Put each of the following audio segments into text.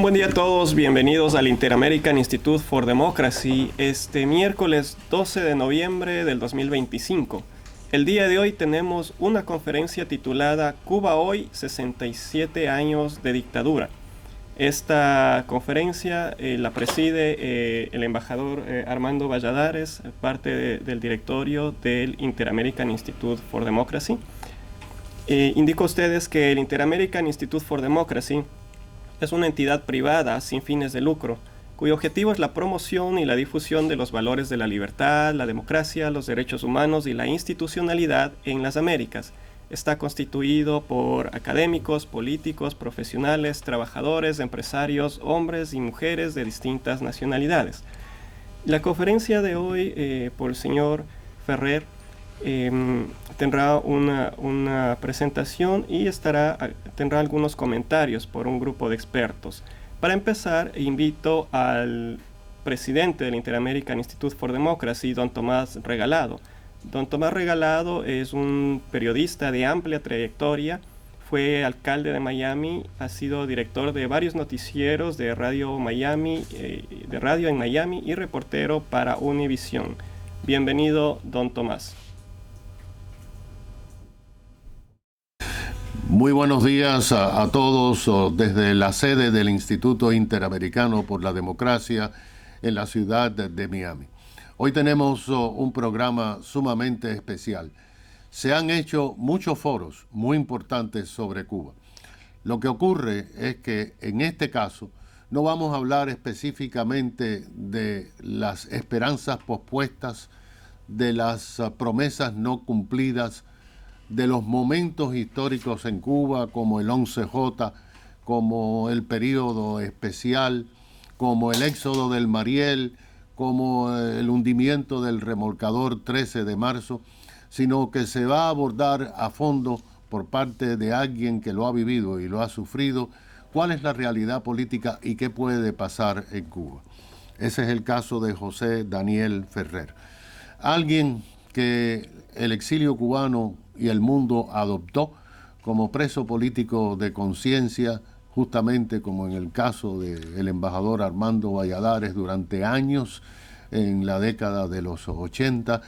Buen día a todos, bienvenidos al Inter-American Institute for Democracy, este miércoles 12 de noviembre del 2025. El día de hoy tenemos una conferencia titulada Cuba hoy, 67 años de dictadura. Esta conferencia la preside el embajador Armando Valladares, parte del directorio del Inter-American Institute for Democracy. Indico a ustedes que el Inter-American Institute for Democracy es una entidad privada sin fines de lucro, cuyo objetivo es la promoción y la difusión de los valores de la libertad, la democracia, los derechos humanos y la institucionalidad en las Américas. Está constituido por académicos, políticos, profesionales, trabajadores, empresarios, hombres y mujeres de distintas nacionalidades. La conferencia de hoy por el señor Ferrer tendrá una presentación y tendrá algunos comentarios por un grupo de expertos. Para empezar, invito al presidente del Inter-American Institute for Democracy, don Tomás Regalado. Don Tomás Regalado es un periodista de amplia trayectoria, fue alcalde de Miami, ha sido director de varios noticieros de radio en Miami y reportero para Univision. Bienvenido, don Tomás. Muy buenos días a todos desde la sede del Instituto Interamericano por la Democracia en la ciudad de Miami. Hoy tenemos un programa sumamente especial. Se han hecho muchos foros muy importantes sobre Cuba. Lo que ocurre es que en este caso no vamos a hablar específicamente de las esperanzas pospuestas, de las promesas no cumplidas, de los momentos históricos en Cuba como el 11J, como el período especial, como el éxodo del Mariel, como el hundimiento del remolcador 13 de marzo, sino que se va a abordar a fondo por parte de alguien que lo ha vivido y lo ha sufrido, cuál es la realidad política y qué puede pasar en Cuba. Ese es el caso de José Daniel Ferrer. Alguien que el exilio cubano y el mundo adoptó como preso político de conciencia, justamente como en el caso del embajador Armando Valladares durante años en la década de los 80,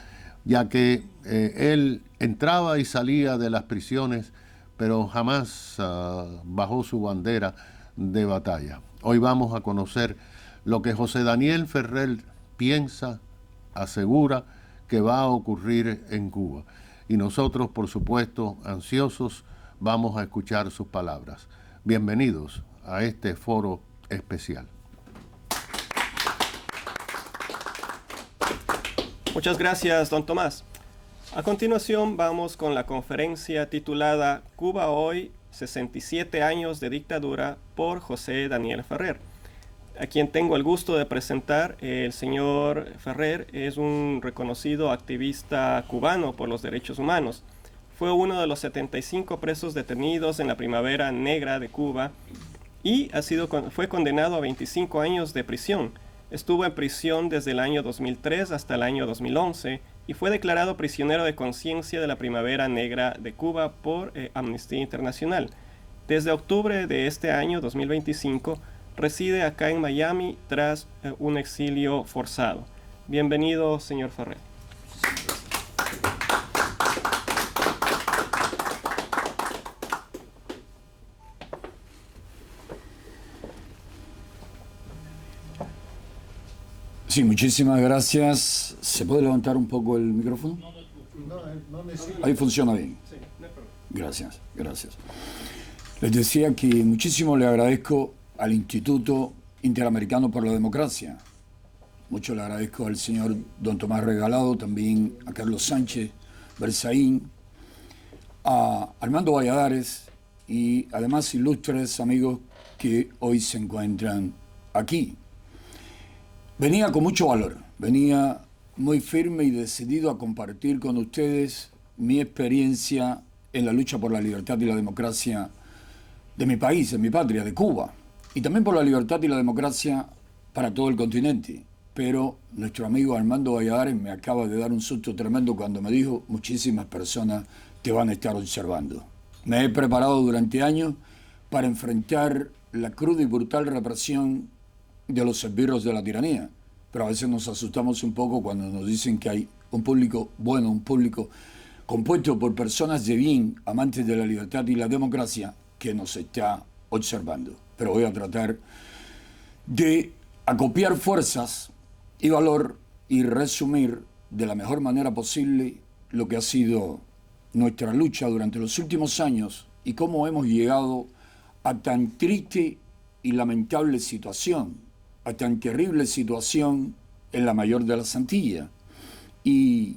ya que él entraba y salía de las prisiones, pero jamás bajó su bandera de batalla. Hoy vamos a conocer lo que José Daniel Ferrer piensa, asegura que va a ocurrir en Cuba. Y nosotros, por supuesto, ansiosos, vamos a escuchar sus palabras. Bienvenidos a este foro especial. Muchas gracias, don Tomás. A continuación vamos con la conferencia titulada Cuba hoy, 67 años de dictadura por José Daniel Ferrer. A quien tengo el gusto de presentar, el señor Ferrer es un reconocido activista cubano por los derechos humanos. Fue uno de los 75 presos detenidos en la Primavera Negra de Cuba y fue condenado a 25 años de prisión. Estuvo en prisión desde el año 2003 hasta el año 2011 y fue declarado prisionero de conciencia de la Primavera Negra de Cuba por Amnistía Internacional. Desde octubre de este año 2025, reside acá en Miami tras un exilio forzado. Bienvenido, señor Ferrer. Sí, muchísimas gracias. ¿Se puede levantar un poco el micrófono? No necesito. Ahí funciona bien. Sí, no hay problema. Gracias, gracias. Les decía que muchísimo le agradezco al Instituto Interamericano por la Democracia. Mucho le agradezco al señor don Tomás Regalado, también a Carlos Sánchez Berzaín, a Armando Valladares y además ilustres amigos que hoy se encuentran aquí. Venía con mucho valor, venía muy firme y decidido a compartir con ustedes mi experiencia en la lucha por la libertad y la democracia de mi país, de mi patria, de Cuba, y también por la libertad y la democracia para todo el continente. Pero nuestro amigo Armando Valladares me acaba de dar un susto tremendo cuando me dijo: muchísimas personas te van a estar observando. Me he preparado durante años para enfrentar la cruda y brutal represión de los esbirros de la tiranía. Pero a veces nos asustamos un poco cuando nos dicen que hay un público bueno, un público compuesto por personas de bien, amantes de la libertad y la democracia, que nos está observando. Pero voy a tratar de acopiar fuerzas y valor y resumir de la mejor manera posible lo que ha sido nuestra lucha durante los últimos años y cómo hemos llegado a tan triste y lamentable situación, a tan terrible situación en la mayor de las Antillas. Y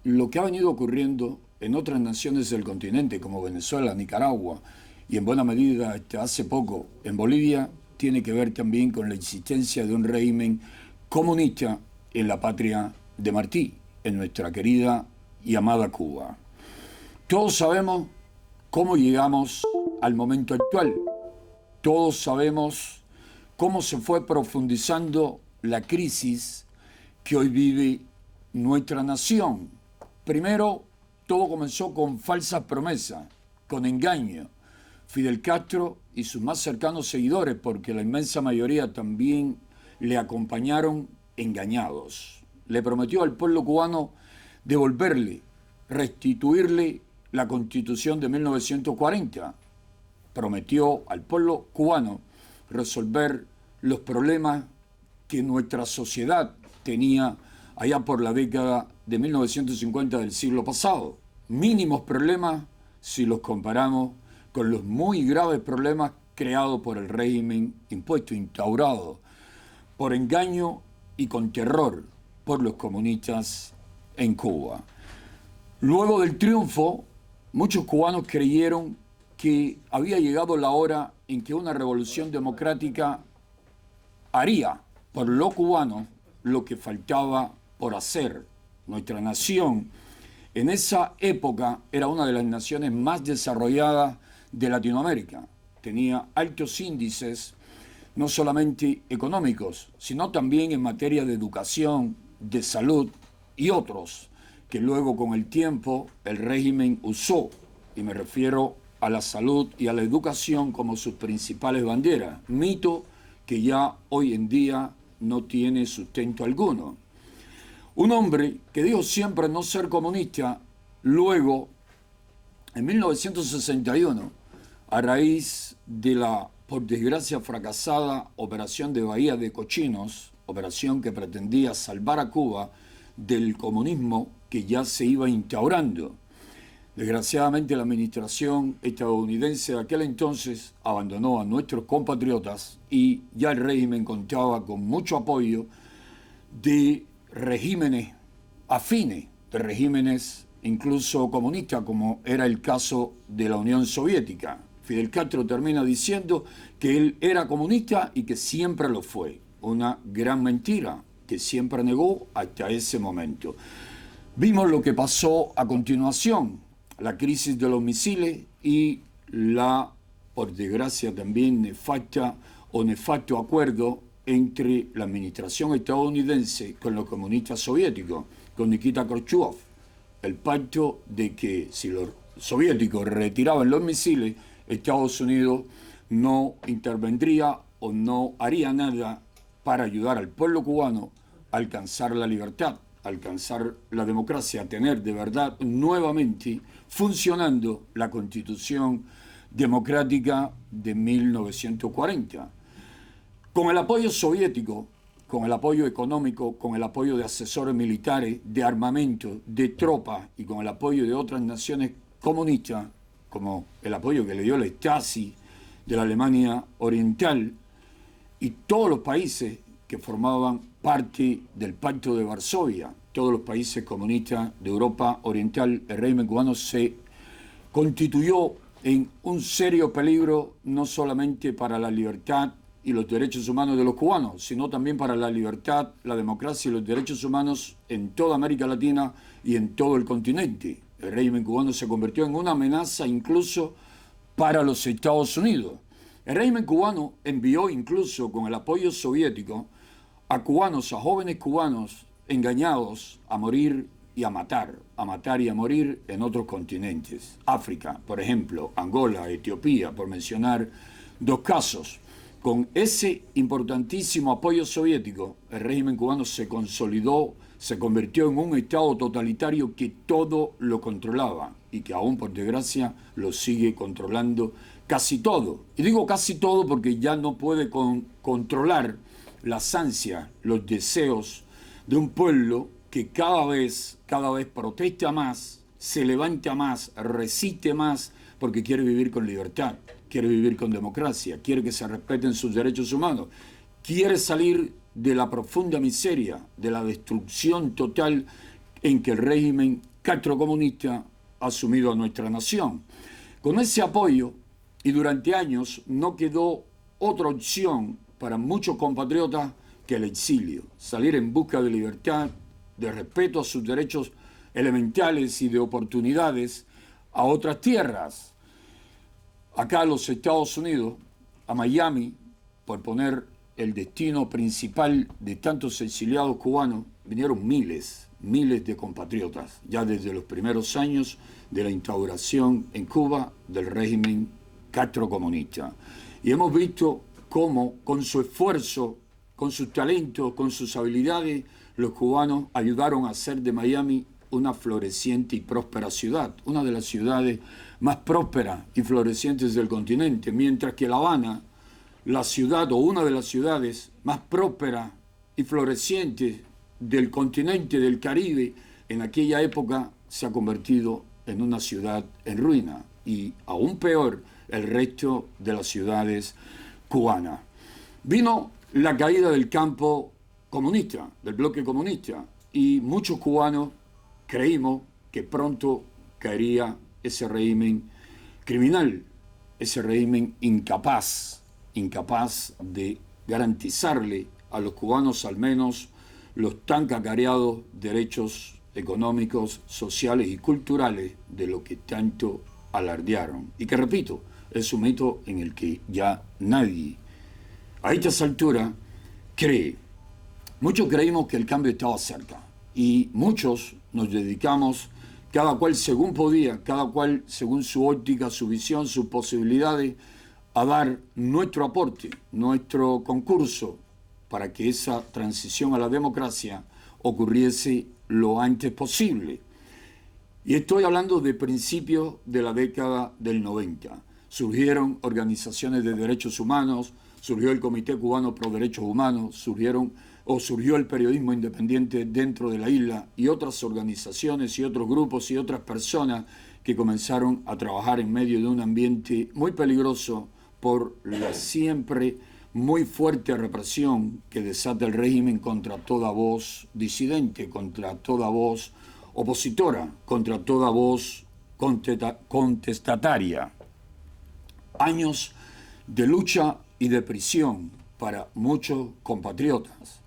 lo que ha venido ocurriendo en otras naciones del continente, como Venezuela, Nicaragua, y en buena medida hasta hace poco en Bolivia, tiene que ver también con la existencia de un régimen comunista en la patria de Martí, en nuestra querida y amada Cuba. Todos sabemos cómo llegamos al momento actual. Todos sabemos cómo se fue profundizando la crisis que hoy vive nuestra nación. Primero, todo comenzó con falsas promesas, con engaño. Fidel Castro y sus más cercanos seguidores, porque la inmensa mayoría también le acompañaron engañados. Le prometió al pueblo cubano devolverle, restituirle la Constitución de 1940. Prometió al pueblo cubano resolver los problemas que nuestra sociedad tenía allá por la década de 1950 del siglo pasado. Mínimos problemas si los comparamos con los muy graves problemas creados por el régimen impuesto, instaurado por engaño y con terror por los comunistas en Cuba. Luego del triunfo, muchos cubanos creyeron que había llegado la hora en que una revolución democrática haría por los cubanos lo que faltaba por hacer. Nuestra nación en esa época era una de las naciones más desarrolladas de Latinoamérica. Tenía altos índices, no solamente económicos, sino también en materia de educación, de salud y otros, que luego con el tiempo el régimen usó, y me refiero a la salud y a la educación como sus principales banderas, mito que ya hoy en día no tiene sustento alguno. Un hombre que dijo siempre no ser comunista, luego, en 1961, a raíz de la, por desgracia, fracasada operación de Bahía de Cochinos, operación que pretendía salvar a Cuba del comunismo que ya se iba instaurando. Desgraciadamente, la administración estadounidense de aquel entonces abandonó a nuestros compatriotas y ya el régimen contaba con mucho apoyo de regímenes afines, de regímenes incluso comunistas, como era el caso de la Unión Soviética. Fidel Castro termina diciendo que él era comunista y que siempre lo fue. Una gran mentira que siempre negó hasta ese momento. Vimos lo que pasó a continuación, la crisis de los misiles y la, por desgracia también, nefasto acuerdo entre la administración estadounidense con los comunistas soviéticos, con Nikita Khrushchev. El pacto de que si los soviéticos retiraban los misiles, Estados Unidos no intervendría o no haría nada para ayudar al pueblo cubano a alcanzar la libertad, a alcanzar la democracia, a tener de verdad nuevamente funcionando la Constitución democrática de 1940. Con el apoyo soviético, con el apoyo económico, con el apoyo de asesores militares, de armamento, de tropas y con el apoyo de otras naciones comunistas, como el apoyo que le dio la Stasi de la Alemania Oriental y todos los países que formaban parte del Pacto de Varsovia, todos los países comunistas de Europa Oriental, el régimen cubano se constituyó en un serio peligro no solamente para la libertad y los derechos humanos de los cubanos, sino también para la libertad, la democracia y los derechos humanos en toda América Latina y en todo el continente. El régimen cubano se convirtió en una amenaza incluso para los Estados Unidos. El régimen cubano envió incluso con el apoyo soviético a cubanos, a jóvenes cubanos engañados a morir y a matar y a morir en otros continentes. África, por ejemplo, Angola, Etiopía, por mencionar Dos casos. Con ese importantísimo apoyo soviético, el régimen cubano se consolidó, se convirtió en un Estado totalitario que todo lo controlaba y que aún, por desgracia, lo sigue controlando casi todo. Y digo casi todo porque ya no puede controlar las ansias, los deseos de un pueblo que cada vez protesta más, se levanta más, resiste más, porque quiere vivir con libertad, quiere vivir con democracia, quiere que se respeten sus derechos humanos, quiere salir de la profunda miseria, de la destrucción total en que el régimen castrocomunista ha asumido a nuestra nación. Con ese apoyo, y durante años, no quedó otra opción para muchos compatriotas que el exilio, salir en busca de libertad, de respeto a sus derechos elementales y de oportunidades a otras tierras. Acá a los Estados Unidos, a Miami, por poner el destino principal de tantos exiliados cubanos, vinieron miles de compatriotas, ya desde los primeros años de la instauración en Cuba del régimen castrocomunista. Y hemos visto cómo, con su esfuerzo, con sus talentos, con sus habilidades, los cubanos ayudaron a hacer de Miami una floreciente y próspera ciudad, una de las ciudades más prósperas y florecientes del continente, mientras que La Habana, la ciudad o una de las ciudades más prósperas y florecientes del continente del Caribe, en aquella época se ha convertido en una ciudad en ruina, y aún peor el resto de las ciudades cubanas. Vino la caída del campo comunista, del bloque comunista, y muchos cubanos creímos que pronto caería ese régimen criminal, ese régimen incapaz de garantizarle a los cubanos al menos los tan cacareados derechos económicos, sociales y culturales de lo que tanto alardearon. Y que, repito, es un mito en el que ya nadie, a estas alturas, cree. Muchos creímos que el cambio estaba cerca y muchos nos dedicamos, cada cual según podía, cada cual según su óptica, su visión, sus posibilidades, a dar nuestro aporte, nuestro concurso para que esa transición a la democracia ocurriese lo antes posible. Y estoy hablando de principios de la década del 90. Surgieron organizaciones de derechos humanos, surgió el Comité Cubano Pro Derechos Humanos, surgió el periodismo independiente dentro de la isla y otras organizaciones y otros grupos y otras personas que comenzaron a trabajar en medio de un ambiente muy peligroso por la siempre muy fuerte represión que desata el régimen contra toda voz disidente, contra toda voz opositora, contra toda voz contestataria. Años de lucha y de prisión para muchos compatriotas.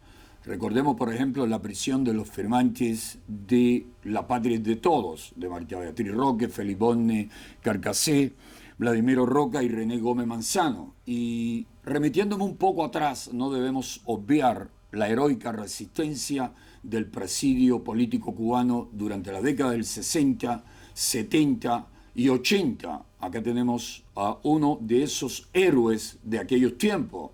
Recordemos, por ejemplo, la prisión de los firmantes de La Patria de Todos, de María Beatriz Roque, Felibone Carcasé, Vladimiro Roca y René Gómez Manzano. Y remitiéndome un poco atrás, no debemos obviar la heroica resistencia del presidio político cubano durante la década del 60, 70 y 80. Acá tenemos a uno de esos héroes de aquellos tiempos,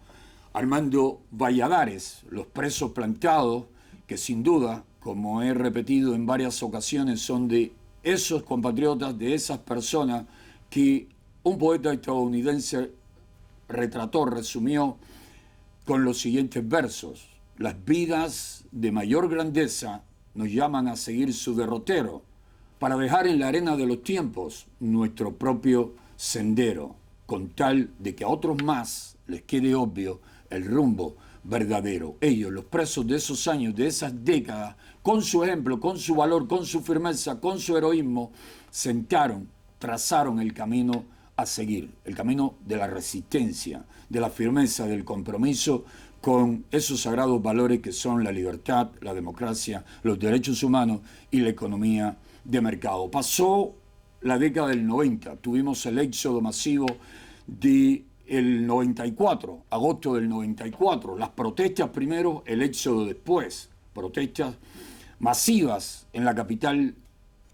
Armando Valladares, los presos plantados, que sin duda, como he repetido en varias ocasiones, son de esos compatriotas, de esas personas que un poeta estadounidense retrató, resumió con los siguientes versos: las vidas de mayor grandeza nos llaman a seguir su derrotero, para dejar en la arena de los tiempos nuestro propio sendero, con tal de que a otros más les quede obvio el rumbo verdadero. Ellos, los presos de esos años, de esas décadas, con su ejemplo, con su valor, con su firmeza, con su heroísmo, trazaron el camino a seguir, el camino de la resistencia, de la firmeza, del compromiso con esos sagrados valores que son la libertad, la democracia, los derechos humanos y la economía de mercado. Pasó la década del 90, tuvimos el éxodo masivo del 94, agosto del 94, las protestas primero, el éxodo después, protestas masivas en la capital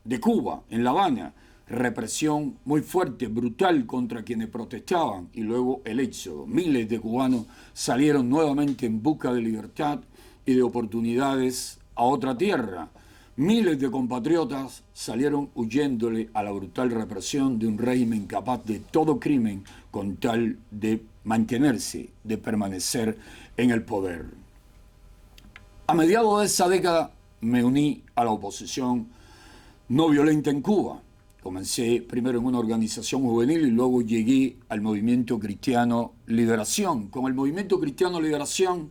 de Cuba, en La Habana, represión muy fuerte, brutal contra quienes protestaban, y luego el éxodo. Miles de cubanos salieron nuevamente en busca de libertad y de oportunidades a otra tierra. Miles de compatriotas salieron huyéndole a la brutal represión de un régimen capaz de todo crimen con tal de mantenerse, de permanecer en el poder. A mediados de esa década me uní a la oposición no violenta en Cuba. Comencé primero en una organización juvenil y luego llegué al Movimiento Cristiano Liberación. Con el Movimiento Cristiano Liberación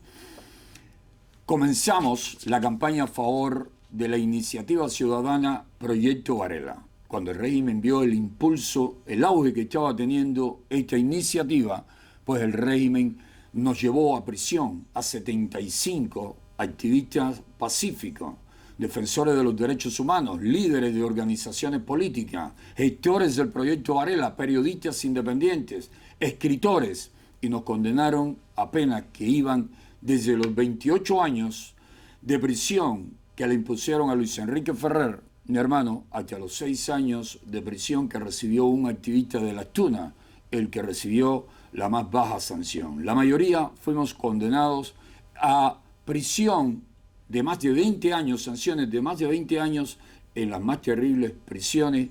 comenzamos la campaña a favor de la iniciativa ciudadana Proyecto Varela. Cuando el régimen vio el impulso, el auge que estaba teniendo esta iniciativa, pues el régimen nos llevó a prisión a 75 activistas pacíficos, defensores de los derechos humanos, líderes de organizaciones políticas, gestores del Proyecto Varela, periodistas independientes, escritores, y nos condenaron a penas que iban desde los 28 años de prisión que le impusieron a Luis Enrique Ferrer, mi hermano, hasta los 6 años de prisión que recibió un activista de Las Tunas, el que recibió la más baja sanción. La mayoría fuimos condenados a prisión de más de 20 años, sanciones de más de 20 años en las más terribles prisiones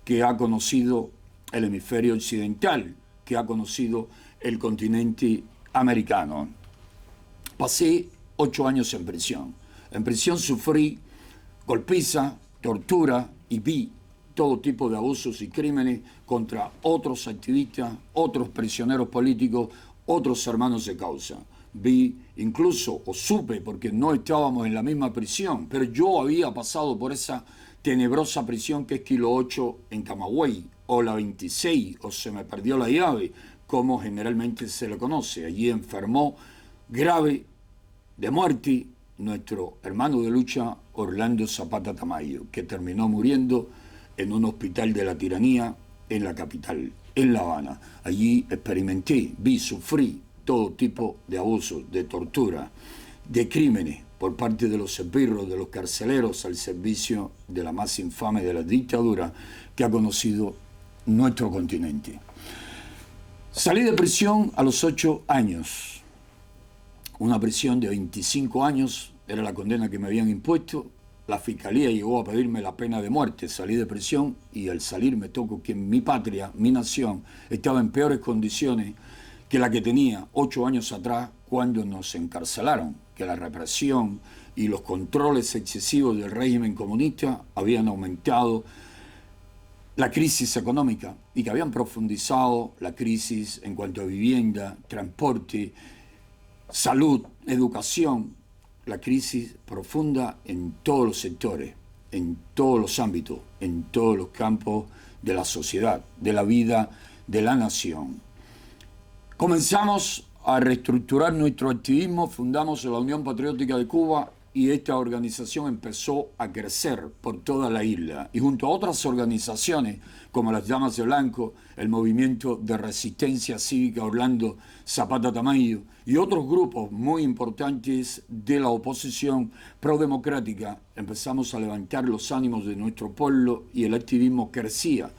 que ha conocido el hemisferio occidental, que ha conocido el continente americano. Pasé 8 años en prisión. En prisión sufrí golpiza, tortura y vi todo tipo de abusos y crímenes contra otros activistas, otros prisioneros políticos, otros hermanos de causa. Vi incluso, o supe, porque no estábamos en la misma prisión, pero yo había pasado por esa tenebrosa prisión que es Kilo 8 en Camagüey, o la 26, o se me perdió la llave, como generalmente se le conoce. Allí enfermó grave de muerte nuestro hermano de lucha Orlando Zapata Tamayo, que terminó muriendo en un hospital de la tiranía en la capital, en La Habana. Allí experimenté, vi, sufrí todo tipo de abusos, de tortura, de crímenes por parte de los esbirros, de los carceleros al servicio de la más infame de la dictadura que ha conocido nuestro continente. Salí de prisión a los 8 años. Una prisión de 25 años era la condena que me habían impuesto. La fiscalía llegó a pedirme la pena de muerte. Salí de prisión y al salir me tocó que mi patria, mi nación, estaba en peores condiciones que la que tenía 8 años atrás cuando nos encarcelaron, que la represión y los controles excesivos del régimen comunista habían aumentado la crisis económica y que habían profundizado la crisis en cuanto a vivienda, transporte, salud, educación, la crisis profunda en todos los sectores, en todos los ámbitos, en todos los campos de la sociedad, de la vida de la nación. Comenzamos a reestructurar nuestro activismo, fundamos la Unión Patriótica de Cuba y esta organización empezó a crecer por toda la isla. Y junto a otras organizaciones como las Llamas de Blanco, el Movimiento de Resistencia Cívica Orlando Zapata Tamayo y otros grupos muy importantes de la oposición prodemocrática, empezamos a levantar los ánimos de nuestro pueblo y el activismo crecía.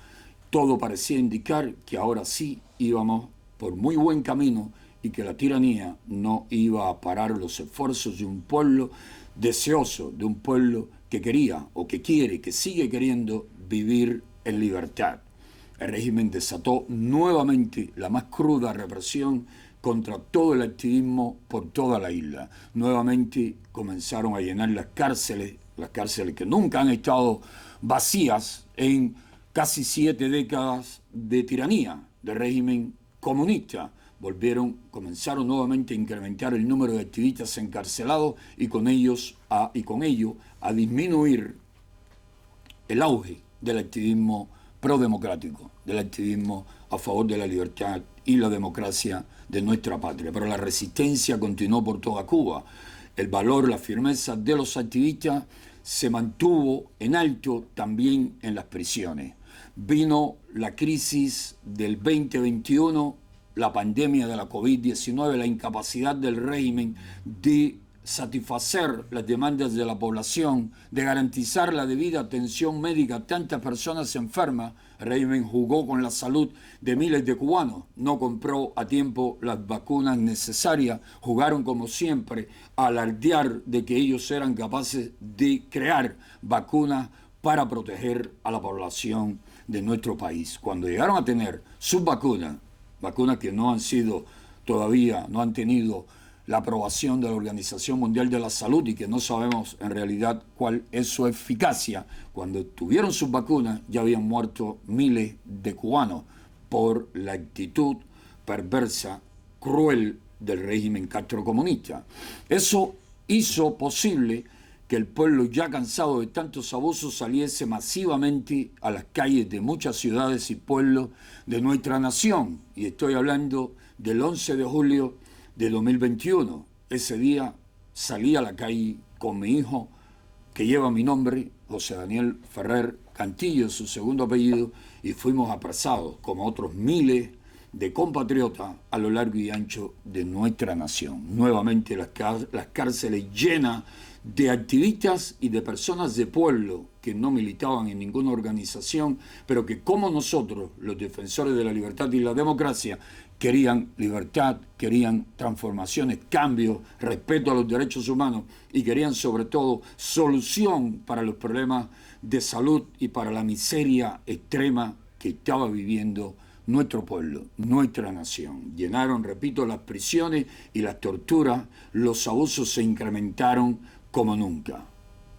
Todo parecía indicar que ahora sí íbamos por muy buen camino y que la tiranía no iba a parar los esfuerzos de un pueblo deseoso, de un pueblo que quería o que quiere, que sigue queriendo vivir en libertad. El régimen desató nuevamente la más cruda represión contra todo el activismo por toda la isla. Nuevamente comenzaron a llenar las cárceles que nunca han estado vacías en casi 7 décadas de tiranía, de régimen comunista. Comenzaron nuevamente a incrementar el número de activistas encarcelados y con ello a disminuir el auge del activismo prodemocrático, del activismo a favor de la libertad y la democracia de nuestra patria. Pero la resistencia continuó por toda Cuba. El valor, la firmeza de los activistas se mantuvo en alto también en las prisiones. Vino la crisis del 2021, la pandemia de la COVID-19, la incapacidad del régimen de satisfacer las demandas de la población, de garantizar la debida atención médica a tantas personas enfermas, el régimen jugó con la salud de miles de cubanos, no compró a tiempo las vacunas necesarias, jugaron como siempre a alardear de que ellos eran capaces de crear vacunas para proteger a la población de nuestro país. Cuando llegaron a tener sus vacunas que no han sido todavía, no han tenido la aprobación de la Organización Mundial de la Salud y que no sabemos en realidad cuál es su eficacia, cuando tuvieron sus vacunas ya habían muerto miles de cubanos por la actitud perversa, cruel del régimen castrocomunista. Eso hizo posible que el pueblo, ya cansado de tantos abusos, saliese masivamente a las calles de muchas ciudades y pueblos de nuestra nación. Y estoy hablando del 11 de julio de 2021. Ese día salí a la calle con mi hijo, que lleva mi nombre, José Daniel Ferrer Cantillo, su segundo apellido, y fuimos apresados, como otros miles de compatriotas, a lo largo y ancho de nuestra nación. Nuevamente las cárceles llenas de activistas y de personas de pueblo que no militaban en ninguna organización, pero que como nosotros, los defensores de la libertad y la democracia, querían libertad, querían transformaciones, cambios, respeto a los derechos humanos y querían sobre todo solución para los problemas de salud y para la miseria extrema que estaba viviendo nuestro pueblo, nuestra nación. Llenaron, repito, las prisiones y las torturas, los abusos se incrementaron como nunca.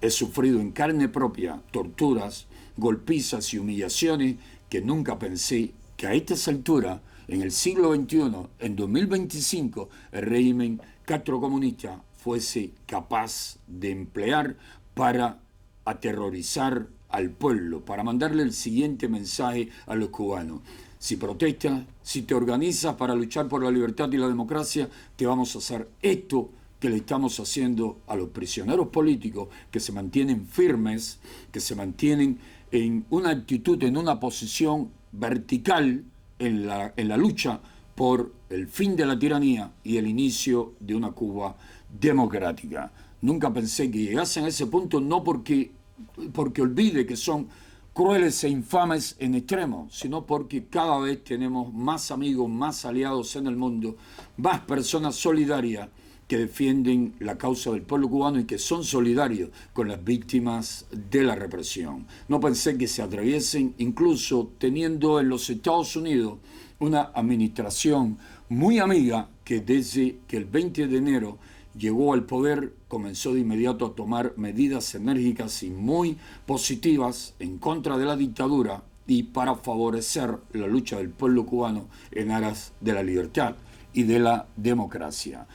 He sufrido en carne propia torturas, golpizas y humillaciones que nunca pensé que a estas alturas, en el siglo XXI, en 2025, el régimen castrocomunista fuese capaz de emplear para aterrorizar al pueblo, para mandarle el siguiente mensaje a los cubanos. Si protestas, si te organizas para luchar por la libertad y la democracia, te vamos a hacer esto que le estamos haciendo a los prisioneros políticos que se mantienen firmes, que se mantienen en una actitud, en una posición vertical en la lucha por el fin de la tiranía y el inicio de una Cuba democrática. Nunca pensé que llegasen a ese punto, no porque olvide que son crueles e infames en extremo, sino porque cada vez tenemos más amigos, más aliados en el mundo, más personas solidarias que defienden la causa del pueblo cubano y que son solidarios con las víctimas de la represión. No pensé que se atreviesen, incluso teniendo en los Estados Unidos una administración muy amiga que desde que el 20 de enero llegó al poder, comenzó de inmediato a tomar medidas enérgicas y muy positivas en contra de la dictadura y para favorecer la lucha del pueblo cubano en aras de la libertad y de la democracia.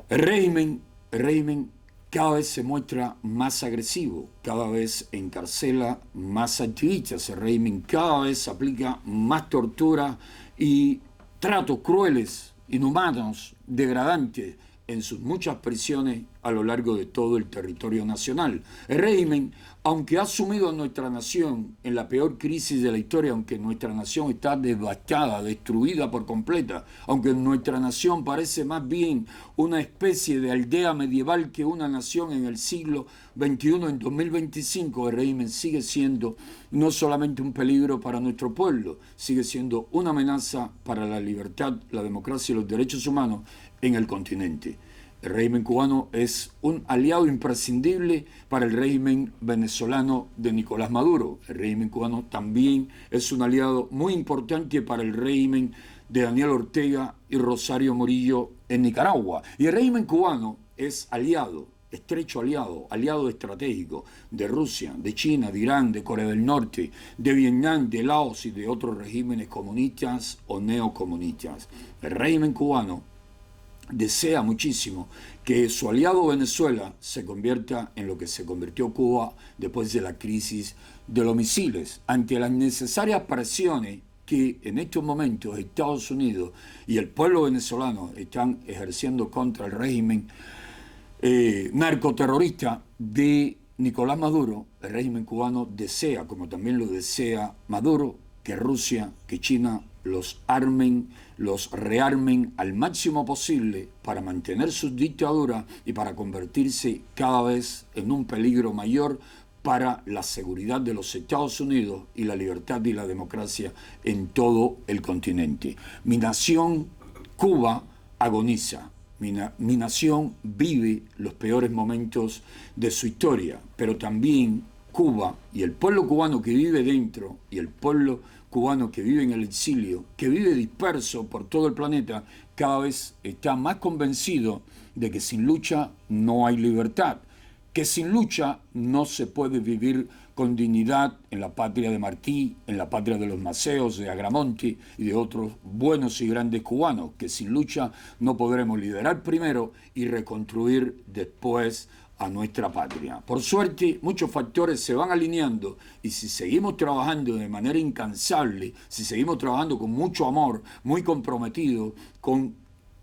El régimen cada vez se muestra más agresivo, cada vez encarcela más activistas, el régimen cada vez aplica más tortura y tratos crueles, inhumanos, degradantes en sus muchas prisiones a lo largo de todo el territorio nacional. El régimen, aunque ha sumido a nuestra nación en la peor crisis de la historia, aunque nuestra nación está devastada, destruida por completa, aunque nuestra nación parece más bien una especie de aldea medieval que una nación en el siglo XXI, en 2025, el régimen sigue siendo no solamente un peligro para nuestro pueblo, sigue siendo una amenaza para la libertad, la democracia y los derechos humanos en el continente. El régimen cubano es un aliado imprescindible para el régimen venezolano de Nicolás Maduro. El régimen cubano también es un aliado muy importante para el régimen de Daniel Ortega y Rosario Murillo en Nicaragua. Y el régimen cubano es aliado, estrecho aliado estratégico de Rusia, de China, de Irán, de Corea del Norte, de Vietnam, de Laos y de otros regímenes comunistas o neocomunistas. El régimen cubano desea muchísimo que su aliado Venezuela se convierta en lo que se convirtió Cuba después de la crisis de los misiles. Ante las necesarias presiones que en estos momentos Estados Unidos y el pueblo venezolano están ejerciendo contra el régimen narcoterrorista de Nicolás Maduro, el régimen cubano desea, como también lo desea Maduro, que Rusia, que China los armen, los rearmen al máximo posible para mantener sus dictaduras y para convertirse cada vez en un peligro mayor para la seguridad de los Estados Unidos y la libertad y la democracia en todo el continente. Mi nación, Cuba, agoniza. Mi nación vive los peores momentos de su historia, pero también Cuba y el pueblo cubano que vive dentro y el pueblo cubano que vive en el exilio, que vive disperso por todo el planeta, cada vez está más convencido de que sin lucha no hay libertad, que sin lucha no se puede vivir con dignidad en la patria de Martí, en la patria de los Maceos, de Agramonte y de otros buenos y grandes cubanos, que sin lucha no podremos liderar primero y reconstruir después a nuestra patria. Por suerte, muchos factores se van alineando y si seguimos trabajando de manera incansable, si seguimos trabajando con mucho amor, muy comprometido,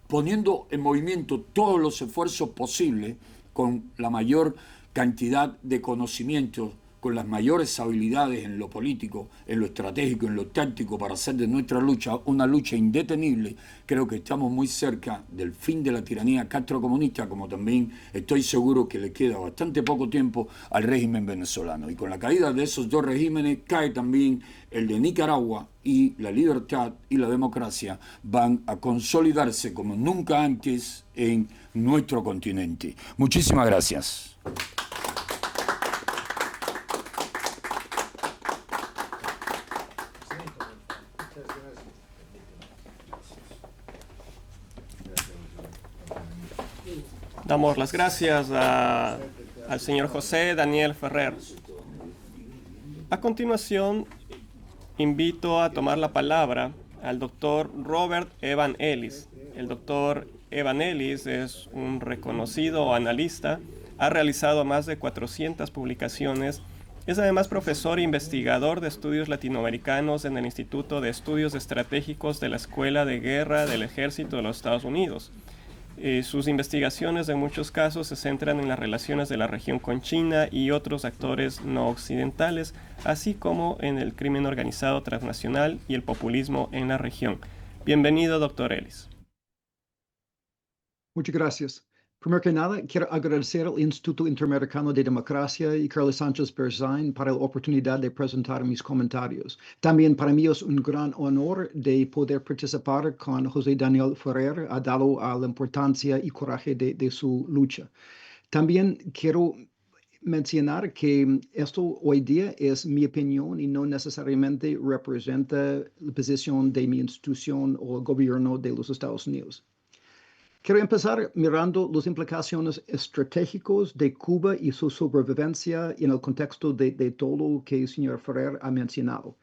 poniendo en movimiento todos los esfuerzos posibles, con la mayor cantidad de conocimientos, con las mayores habilidades en lo político, en lo estratégico, en lo táctico, para hacer de nuestra lucha una lucha indetenible, creo que estamos muy cerca del fin de la tiranía castrocomunista, como también estoy seguro que le queda bastante poco tiempo al régimen venezolano. Y con la caída de esos dos regímenes cae también el de Nicaragua, y la libertad y la democracia van a consolidarse como nunca antes en nuestro continente. Muchísimas gracias. Damos las gracias al señor José Daniel Ferrer. A continuación, invito a tomar la palabra al doctor Robert Evan Ellis. El doctor Evan Ellis es un reconocido analista, ha realizado más de 400 publicaciones, es además profesor e investigador de estudios latinoamericanos en el Instituto de Estudios Estratégicos de la Escuela de Guerra del Ejército de los Estados Unidos. Sus investigaciones en muchos casos se centran en las relaciones de la región con China y otros actores no occidentales, así como en el crimen organizado transnacional y el populismo en la región. Bienvenido, doctor Ellis. Muchas gracias. Primero que nada, quiero agradecer al Instituto Interamericano de Democracia y Carlos Sánchez Berzain para la oportunidad de presentar mis comentarios. También para mí es un gran honor de poder participar con José Daniel Ferrer, dado a la importancia y coraje de su lucha. También quiero mencionar que esto hoy día es mi opinión y no necesariamente representa la posición de mi institución o el gobierno de los Estados Unidos. Quiero empezar mirando las implicaciones estratégicas de Cuba y su sobrevivencia en el contexto de todo lo que el señor Ferrer ha mencionado.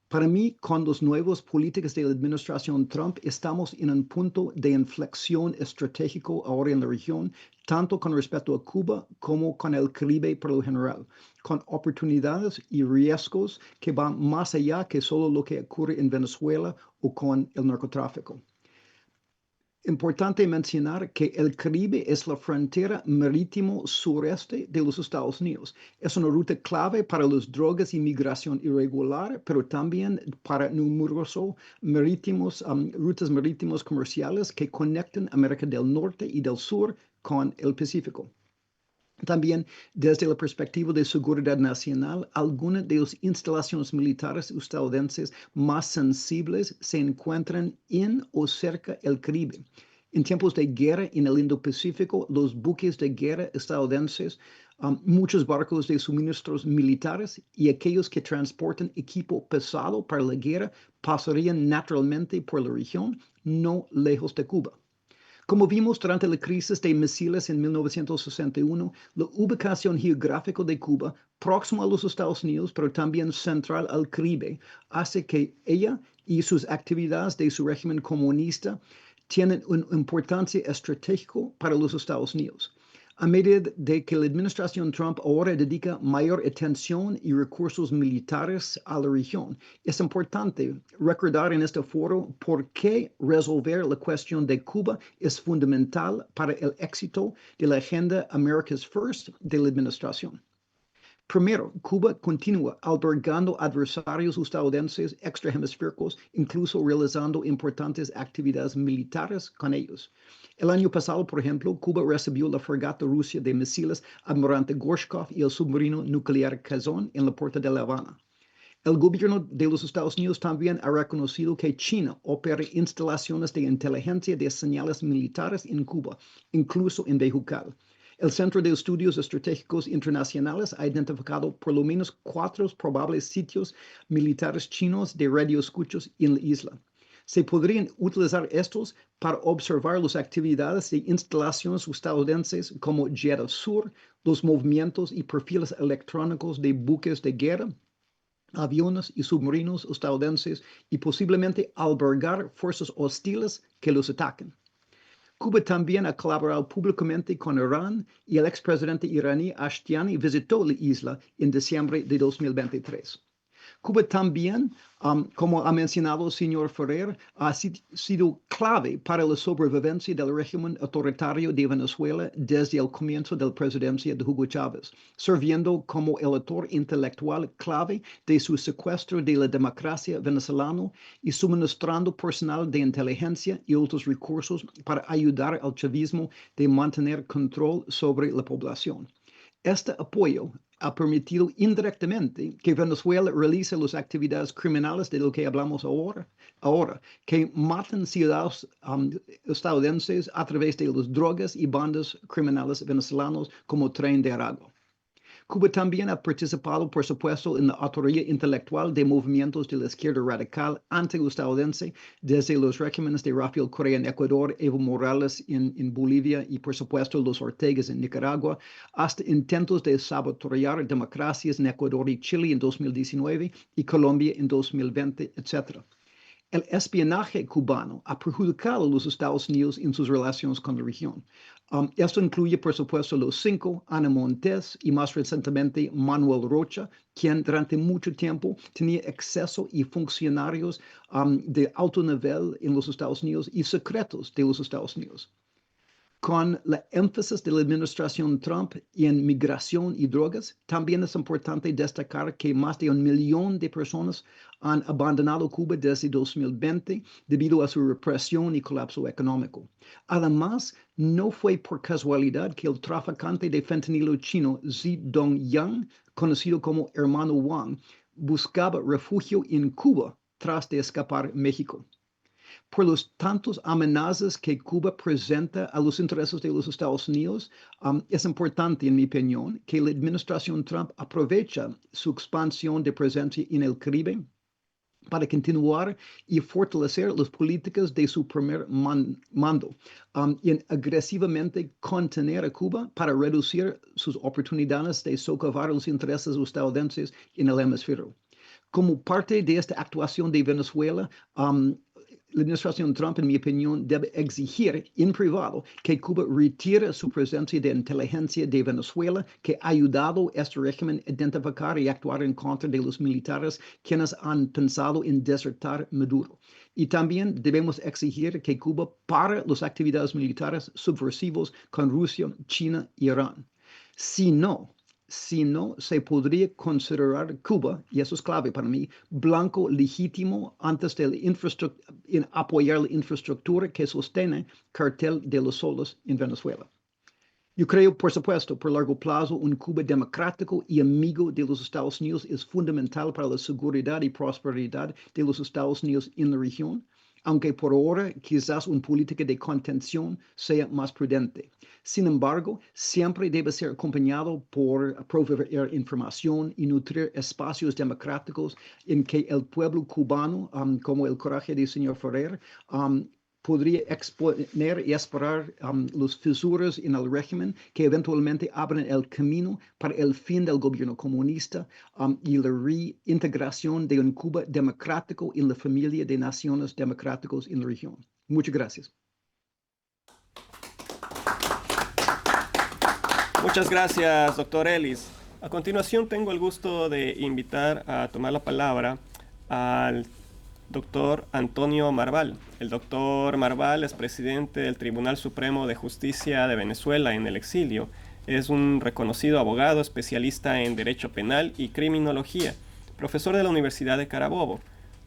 Para mí, con las nuevas políticas de la administración Trump, estamos en un punto de inflexión estratégico ahora en la región, tanto con respecto a Cuba como con el Caribe por lo general, con oportunidades y riesgos que van más allá que solo lo que ocurre en Venezuela o con el narcotráfico. Importante mencionar que el Caribe es la frontera marítimo sureste de los Estados Unidos. Es una ruta clave para las drogas y migración irregular, pero también para numerosas rutas marítimas comerciales que conectan América del Norte y del Sur con el Pacífico. También, desde la perspectiva de seguridad nacional, algunas de las instalaciones militares estadounidenses más sensibles se encuentran en o cerca del Caribe. En tiempos de guerra en el Indo-Pacífico, los buques de guerra estadounidenses, muchos barcos de suministros militares y aquellos que transportan equipo pesado para la guerra pasarían naturalmente por la región, no lejos de Cuba. Como vimos durante la crisis de misiles en 1961, la ubicación geográfica de Cuba, próxima a los Estados Unidos, pero también central al Caribe, hace que ella y sus actividades de su régimen comunista tienen una importancia estratégica para los Estados Unidos. A medida de que la administración Trump ahora dedica mayor atención y recursos militares a la región, es importante recordar en este foro por qué resolver la cuestión de Cuba es fundamental para el éxito de la agenda America's First de la administración. Primero, Cuba continúa albergando adversarios estadounidenses extrahemisféricos, incluso realizando importantes actividades militares con ellos. El año pasado, por ejemplo, Cuba recibió la fragata rusa de misiles Almirante Gorshkov y el submarino nuclear Kazan en la puerta de La Habana. El gobierno de los Estados Unidos también ha reconocido que China opera instalaciones de inteligencia de señales militares en Cuba, incluso en Bejucal. El Centro de Estudios Estratégicos Internacionales ha identificado por lo menos 4 probables sitios militares chinos de radioescuchas en la isla. Se podrían utilizar estos para observar las actividades de instalaciones estadounidenses como Jeddah Sur, los movimientos y perfiles electrónicos de buques de guerra, aviones y submarinos estadounidenses y posiblemente albergar fuerzas hostiles que los ataquen. Cuba también ha colaborado públicamente con Irán y el expresidente iraní Ashtiani visitó la isla en diciembre de 2023. Cuba también, como ha mencionado el señor Ferrer, ha sido clave para la sobrevivencia del régimen autoritario de Venezuela desde el comienzo de la presidencia de Hugo Chávez, sirviendo como el actor intelectual clave de su secuestro de la democracia venezolana y suministrando personal de inteligencia y otros recursos para ayudar al chavismo de mantener control sobre la población. Este apoyo ha permitido indirectamente que Venezuela realice las actividades criminales de lo que hablamos ahora, que matan ciudadanos estadounidenses a través de las drogas y bandas criminales venezolanos como Tren de Aragua. Cuba también ha participado, por supuesto, en la autoría intelectual de movimientos de la izquierda radical anti-estadounidense, desde los regímenes de Rafael Correa en Ecuador, Evo Morales en Bolivia y, por supuesto, los Ortegas en Nicaragua, hasta intentos de sabotear democracias en Ecuador y Chile en 2019 y Colombia en 2020, etc. El espionaje cubano ha perjudicado a los Estados Unidos en sus relaciones con la región. Esto incluye, por supuesto, los 5, Ana Montes y más recientemente Manuel Rocha, quien durante mucho tiempo tenía acceso y funcionarios de alto nivel en los Estados Unidos y secretos de los Estados Unidos. Con la énfasis de la administración Trump en migración y drogas, también es importante destacar que más de 1 millón de personas han abandonado Cuba desde 2020 debido a su represión y colapso económico. Además, no fue por casualidad que el traficante de fentanilo chino Zi Dongyang, conocido como Hermano Wang, buscaba refugio en Cuba tras de escapar a México. Por los tantos amenazas que Cuba presenta a los intereses de los Estados Unidos, es importante, en mi opinión, que la administración Trump aproveche su expansión de presencia en el Caribe para continuar y fortalecer las políticas de su primer mando, en agresivamente contener a Cuba para reducir sus oportunidades de socavar los intereses estadounidenses en el hemisferio. Como parte de esta actuación de Venezuela, la administración Trump, en mi opinión, debe exigir en privado que Cuba retire su presencia de inteligencia de Venezuela, que ha ayudado a este régimen a identificar y actuar en contra de los militares quienes han pensado en desertar Maduro. Y también debemos exigir que Cuba pare las actividades militares subversivas con Rusia, China y Irán. Si no, se podría considerar Cuba, y eso es clave para mí, blanco legítimo antes de en apoyar la infraestructura que sostiene cartel de los solos en Venezuela. Yo creo, por supuesto, por largo plazo, un Cuba democrático y amigo de los Estados Unidos es fundamental para la seguridad y prosperidad de los Estados Unidos en la región, aunque por ahora quizás una política de contención sea más prudente. Sin embargo, siempre debe ser acompañado por proveer información y nutrir espacios democráticos en que el pueblo cubano, como el coraje del señor Ferrer, podría exponer y esperar los fisuras en el régimen que eventualmente abren el camino para el fin del gobierno comunista y la reintegración de un Cuba democrático en la familia de naciones democráticas en la región. Muchas gracias. Muchas gracias, doctor Ellis. A continuación tengo el gusto de invitar a tomar la palabra al doctor Antonio Marval. El doctor Marval es presidente del Tribunal Supremo de Justicia de Venezuela en el exilio. Es un reconocido abogado, especialista en Derecho Penal y Criminología, profesor de la Universidad de Carabobo.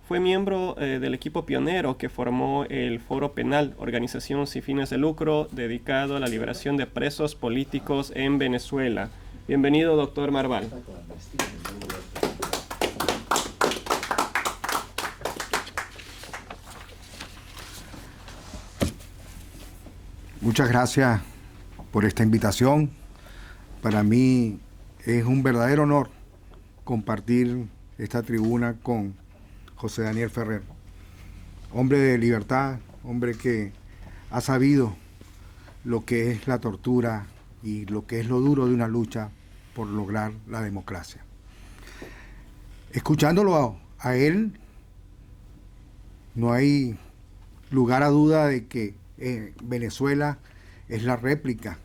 Fue miembro del equipo pionero que formó el Foro Penal, organización sin fines de lucro dedicado a la liberación de presos políticos en Venezuela. Bienvenido, doctor Marval. Muchas gracias por esta invitación. Para mí es un verdadero honor compartir esta tribuna con José Daniel Ferrer, hombre de libertad, hombre que ha sabido lo que es la tortura y lo que es lo duro de una lucha por lograr la democracia. Escuchándolo a él, no hay lugar a duda de que Venezuela es la réplica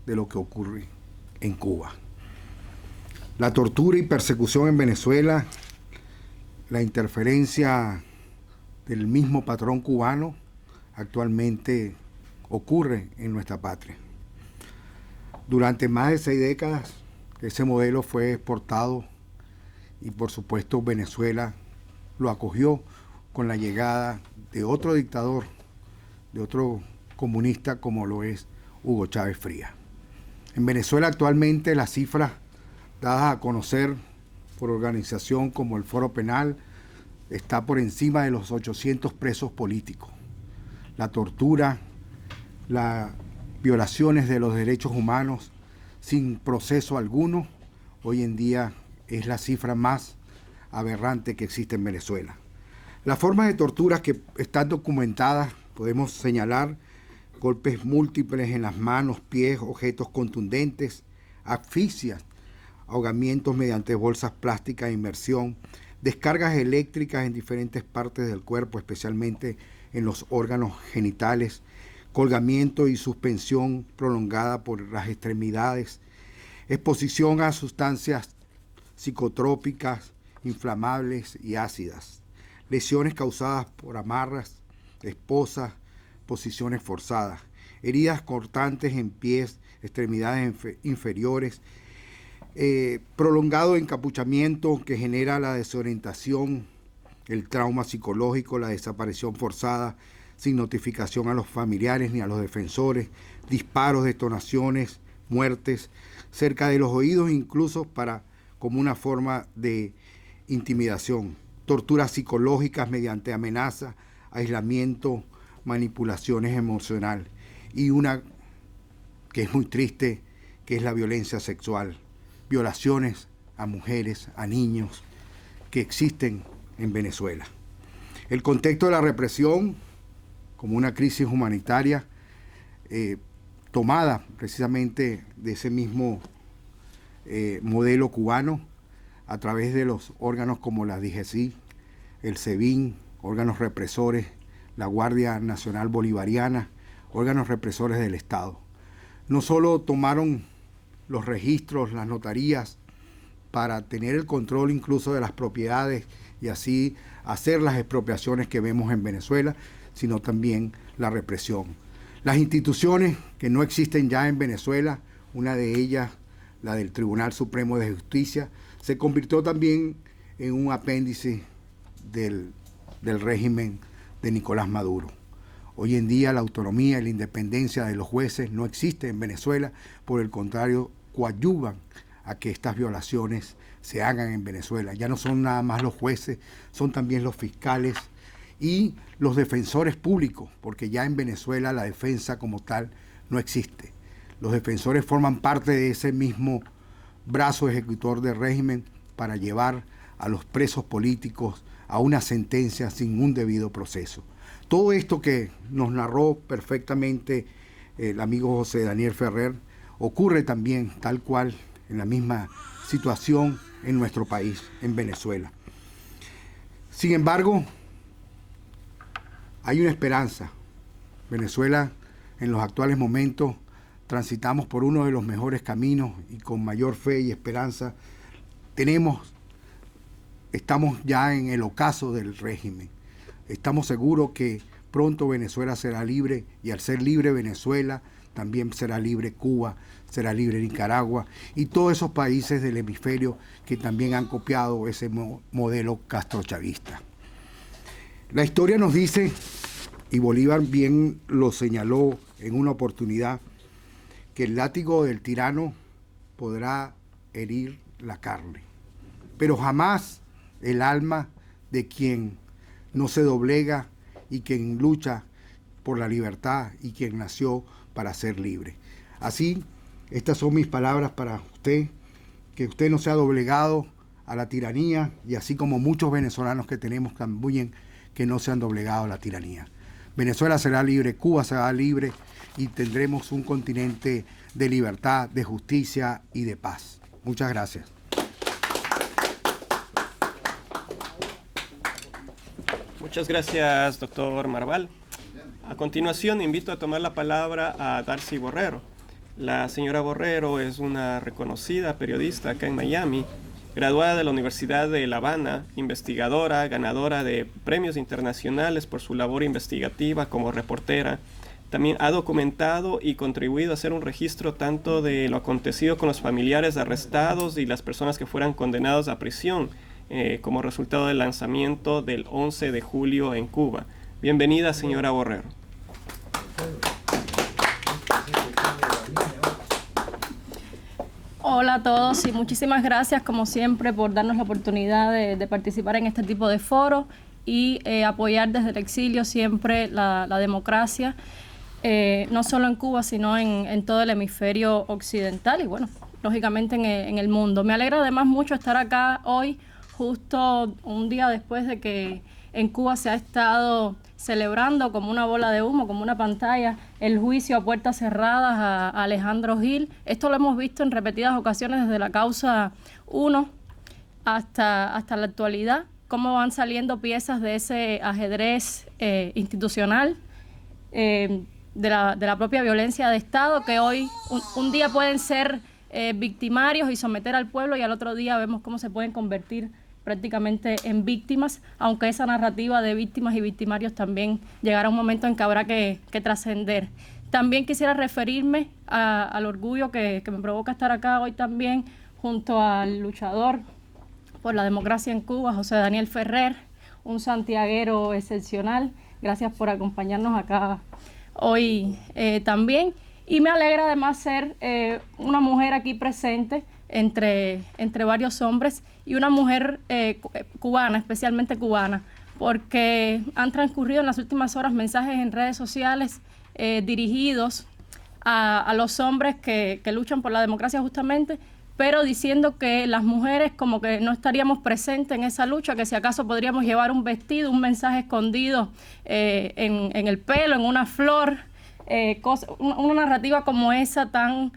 de lo que ocurre en Cuba. La tortura y persecución en Venezuela, la interferencia del mismo patrón cubano, actualmente ocurre en nuestra patria. Durante más de 6 décadas, ese modelo fue exportado y por supuesto Venezuela lo acogió con la llegada de otro dictador, de otro comunista como lo es Hugo Chávez Frías. En Venezuela actualmente las cifras dadas a conocer por organización como el Foro Penal está por encima de los 800 presos políticos. La tortura, las violaciones de los derechos humanos sin proceso alguno, hoy en día es la cifra más aberrante que existe en Venezuela. Las formas de torturas que están documentadas podemos señalar golpes múltiples en las manos, pies, objetos contundentes, asfixias, ahogamientos mediante bolsas plásticas de inmersión, descargas eléctricas en diferentes partes del cuerpo, especialmente en los órganos genitales, colgamiento y suspensión prolongada por las extremidades, exposición a sustancias psicotrópicas, inflamables y ácidas, lesiones causadas por amarras, esposas, posiciones forzadas, heridas cortantes en pies, extremidades inferiores, prolongado encapuchamiento que genera la desorientación, el trauma psicológico, la desaparición forzada, sin notificación a los familiares ni a los defensores, disparos, detonaciones, muertes, cerca de los oídos incluso como una forma de intimidación, torturas psicológicas mediante amenaza, aislamiento, manipulaciones emocionales y una que es muy triste, que es la violencia sexual, violaciones a mujeres, a niños que existen en Venezuela. El contexto de la represión como una crisis humanitaria tomada precisamente de ese mismo modelo cubano a través de los órganos como la DGCI, el SEBIN, órganos represores, la Guardia Nacional Bolivariana, órganos represores del Estado. No solo tomaron los registros, las notarías, para tener el control incluso de las propiedades y así hacer las expropiaciones que vemos en Venezuela, sino también la represión. Las instituciones que no existen ya en Venezuela, una de ellas, la del Tribunal Supremo de Justicia, se convirtió también en un apéndice del régimen de Nicolás Maduro. Hoy en día la autonomía y la independencia de los jueces no existe en Venezuela, por el contrario, coadyuvan a que estas violaciones se hagan en Venezuela. Ya no son nada más los jueces, son también los fiscales y los defensores públicos, porque ya en Venezuela la defensa como tal no existe. Los defensores forman parte de ese mismo brazo ejecutor del régimen para llevar a los presos políticos a una sentencia sin un debido proceso. Todo esto que nos narró perfectamente el amigo José Daniel Ferrer ocurre también tal cual en la misma situación en nuestro país, en Venezuela. Sin embargo, hay una esperanza. Venezuela, en los actuales momentos, transitamos por uno de los mejores caminos y con mayor fe y esperanza estamos ya en el ocaso del régimen. Estamos seguros que pronto Venezuela será libre y al ser libre Venezuela también será libre Cuba, será libre Nicaragua y todos esos países del hemisferio que también han copiado ese modelo castrochavista. La historia nos dice, y Bolívar bien lo señaló en una oportunidad, que el látigo del tirano podrá herir la carne, pero jamás el alma de quien no se doblega y quien lucha por la libertad y quien nació para ser libre. Así, estas son mis palabras para usted, que usted no sea doblegado a la tiranía, y así como muchos venezolanos que tenemos también que no se han doblegado a la tiranía. Venezuela será libre, Cuba será libre y tendremos un continente de libertad, de justicia y de paz. Muchas gracias. Muchas gracias, doctor Marval. A continuación, invito a tomar la palabra a Darcy Borrero. La señora Borrero es una reconocida periodista acá en Miami, graduada de la Universidad de La Habana, investigadora, ganadora de premios internacionales por su labor investigativa como reportera. También ha documentado y contribuido a hacer un registro tanto de lo acontecido con los familiares arrestados y las personas que fueran condenados a prisión como resultado del lanzamiento del 11 de julio en Cuba. Bienvenida, señora Borrero. Hola a todos y muchísimas gracias, como siempre, por darnos la oportunidad de participar en este tipo de foros y apoyar desde el exilio siempre la democracia, no solo en Cuba, sino en todo el hemisferio occidental y, bueno, lógicamente en el mundo. Me alegra además mucho estar acá hoy, justo un día después de que en Cuba se ha estado celebrando como una bola de humo, como una pantalla, el juicio a puertas cerradas a Alejandro Gil. Esto lo hemos visto en repetidas ocasiones desde la causa 1 hasta la actualidad, cómo van saliendo piezas de ese ajedrez institucional, de la propia violencia de Estado, que hoy un día pueden ser victimarios y someter al pueblo, y al otro día vemos cómo se pueden convertir prácticamente en víctimas, aunque esa narrativa de víctimas y victimarios también llegará un momento en que habrá que trascender. También quisiera referirme al orgullo que me provoca estar acá hoy también junto al luchador por la democracia en Cuba, José Daniel Ferrer, un santiaguero excepcional. Gracias por acompañarnos acá hoy también. Y me alegra además ser una mujer aquí presente entre varios hombres y una mujer cubana, especialmente cubana, porque han transcurrido en las últimas horas mensajes en redes sociales dirigidos a los hombres que luchan por la democracia justamente, pero diciendo que las mujeres como que no estaríamos presentes en esa lucha, que si acaso podríamos llevar un vestido, un mensaje escondido en el pelo, en una flor, una narrativa como esa tan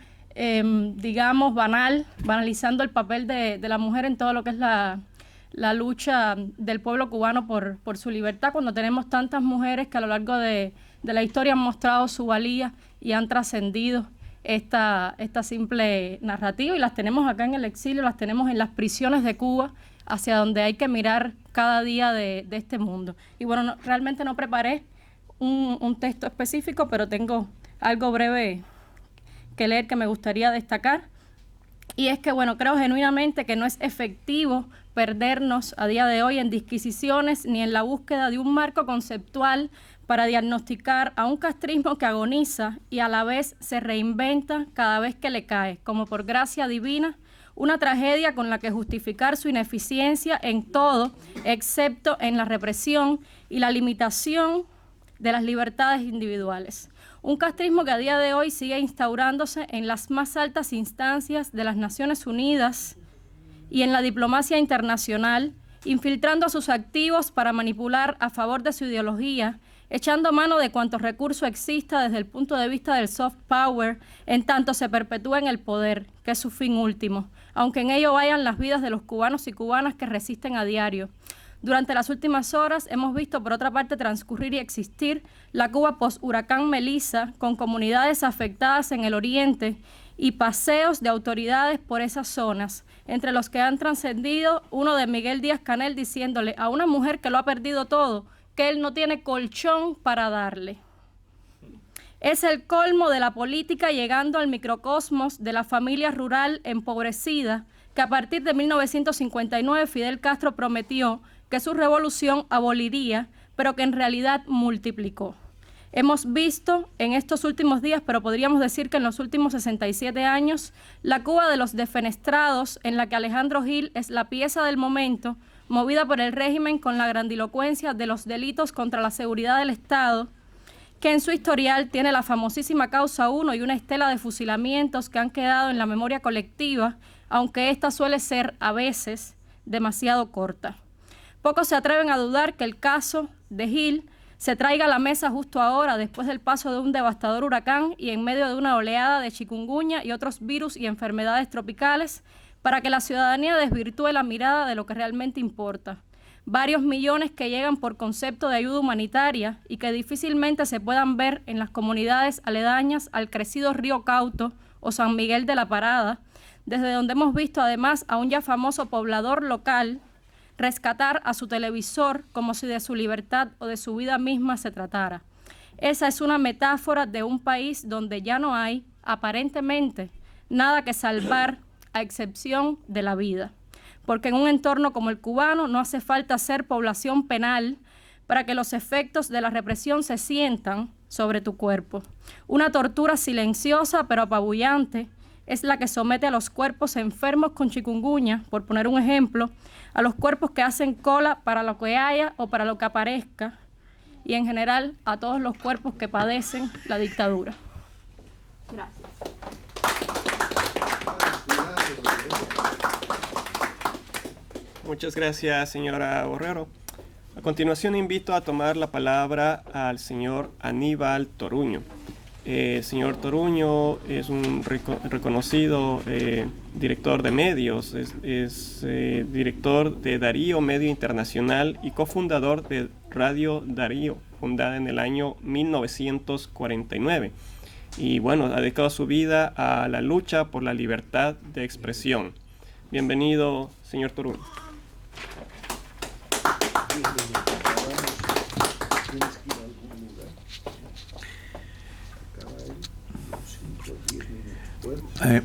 digamos, banalizando el papel de la mujer en todo lo que es la lucha del pueblo cubano por su libertad, cuando tenemos tantas mujeres que a lo largo de la historia han mostrado su valía y han trascendido esta simple narrativa, y las tenemos acá en el exilio, las tenemos en las prisiones de Cuba, hacia donde hay que mirar cada día de este mundo. Y bueno, realmente no preparé un texto específico, pero tengo algo breve que leer que me gustaría destacar, y es que, bueno, creo genuinamente que no es efectivo perdernos a día de hoy en disquisiciones ni en la búsqueda de un marco conceptual para diagnosticar a un castrismo que agoniza y a la vez se reinventa cada vez que le cae, como por gracia divina, una tragedia con la que justificar su ineficiencia en todo, excepto en la represión y la limitación de las libertades individuales. Un castrismo que a día de hoy sigue instaurándose en las más altas instancias de las Naciones Unidas y en la diplomacia internacional, infiltrando a sus activos para manipular a favor de su ideología, echando mano de cuanto recurso exista desde el punto de vista del soft power, en tanto se perpetúa en el poder, que es su fin último, aunque en ello vayan las vidas de los cubanos y cubanas que resisten a diario. Durante las últimas horas hemos visto, por otra parte, transcurrir y existir la Cuba post-huracán Melissa, con comunidades afectadas en el oriente y paseos de autoridades por esas zonas, entre los que han trascendido uno de Miguel Díaz-Canel diciéndole a una mujer que lo ha perdido todo, que él no tiene colchón para darle. Es el colmo de la política llegando al microcosmos de la familia rural empobrecida que a partir de 1959 Fidel Castro prometió que su revolución aboliría, pero que en realidad multiplicó. Hemos visto en estos últimos días, pero podríamos decir que en los últimos 67 años, la Cuba de los defenestrados, en la que Alejandro Gil es la pieza del momento, movida por el régimen con la grandilocuencia de los delitos contra la seguridad del Estado, que en su historial tiene la famosísima Causa 1 y una estela de fusilamientos que han quedado en la memoria colectiva, aunque esta suele ser, a veces, demasiado corta. Pocos se atreven a dudar que el caso de Gil se traiga a la mesa justo ahora, después del paso de un devastador huracán y en medio de una oleada de chikungunya y otros virus y enfermedades tropicales, para que la ciudadanía desvirtúe la mirada de lo que realmente importa. Varios millones que llegan por concepto de ayuda humanitaria y que difícilmente se puedan ver en las comunidades aledañas al crecido río Cauto o San Miguel de la Parada, desde donde hemos visto además a un ya famoso poblador local rescatar a su televisor como si de su libertad o de su vida misma se tratara. Esa es una metáfora de un país donde ya no hay, aparentemente, nada que salvar a excepción de la vida. Porque en un entorno como el cubano no hace falta ser población penal para que los efectos de la represión se sientan sobre tu cuerpo. Una tortura silenciosa pero apabullante es la que somete a los cuerpos enfermos con chikungunya, por poner un ejemplo, a los cuerpos que hacen cola para lo que haya o para lo que aparezca, y en general a todos los cuerpos que padecen la dictadura. Gracias. Muchas gracias, señora Borrero. A continuación invito a tomar la palabra al señor Aníbal Toruño. Señor Toruño es un reconocido director de medios, es director de Darío Medio Internacional y cofundador de Radio Darío, fundada en el año 1949. Y bueno, ha dedicado su vida a la lucha por la libertad de expresión. Bienvenido, señor Toruño.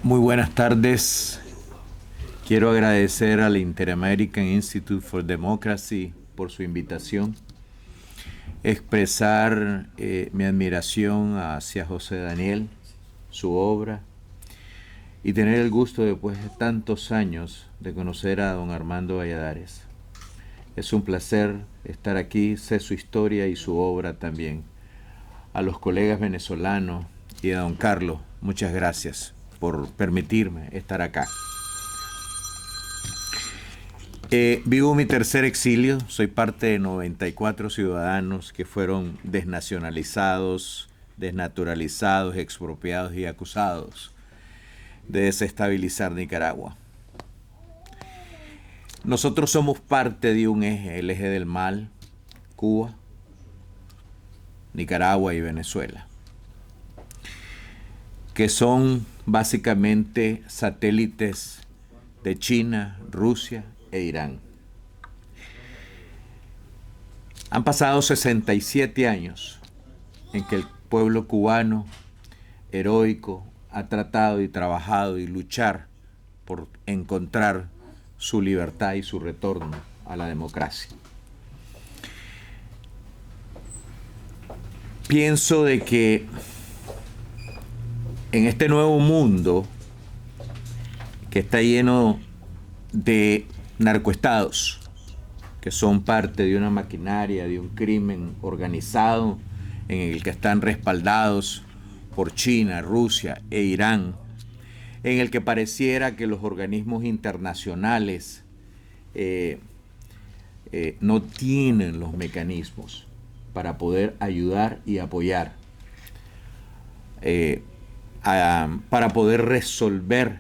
Muy buenas tardes. Quiero agradecer al Inter-American Institute for Democracy por su invitación. Expresar mi admiración hacia José Daniel, su obra, y tener el gusto después de tantos años de conocer a don Armando Valladares. Es un placer estar aquí, sé su historia y su obra también. A los colegas venezolanos y a don Carlos, muchas gracias por permitirme estar acá. Vivo mi tercer exilio, soy parte de 94 ciudadanos que fueron desnacionalizados, desnaturalizados, expropiados y acusados de desestabilizar Nicaragua. Nosotros somos parte de un eje, el eje del mal, Cuba, Nicaragua y Venezuela, que son básicamente satélites de China, Rusia e Irán. Han pasado 67 años en que el pueblo cubano heroico ha tratado y trabajado y luchar por encontrar su libertad y su retorno a la democracia. Pienso de que en este nuevo mundo que está lleno de narcoestados, que son parte de una maquinaria, de un crimen organizado en el que están respaldados por China, Rusia e Irán, en el que pareciera que los organismos internacionales no tienen los mecanismos para poder ayudar y apoyar, para poder resolver,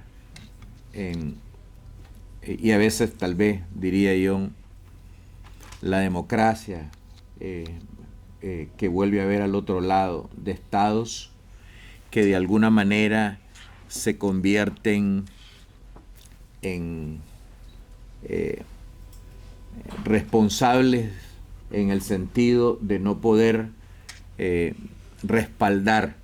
y a veces tal vez diría yo, la democracia que vuelve a ver al otro lado de estados que de alguna manera se convierten en responsables en el sentido de no poder respaldar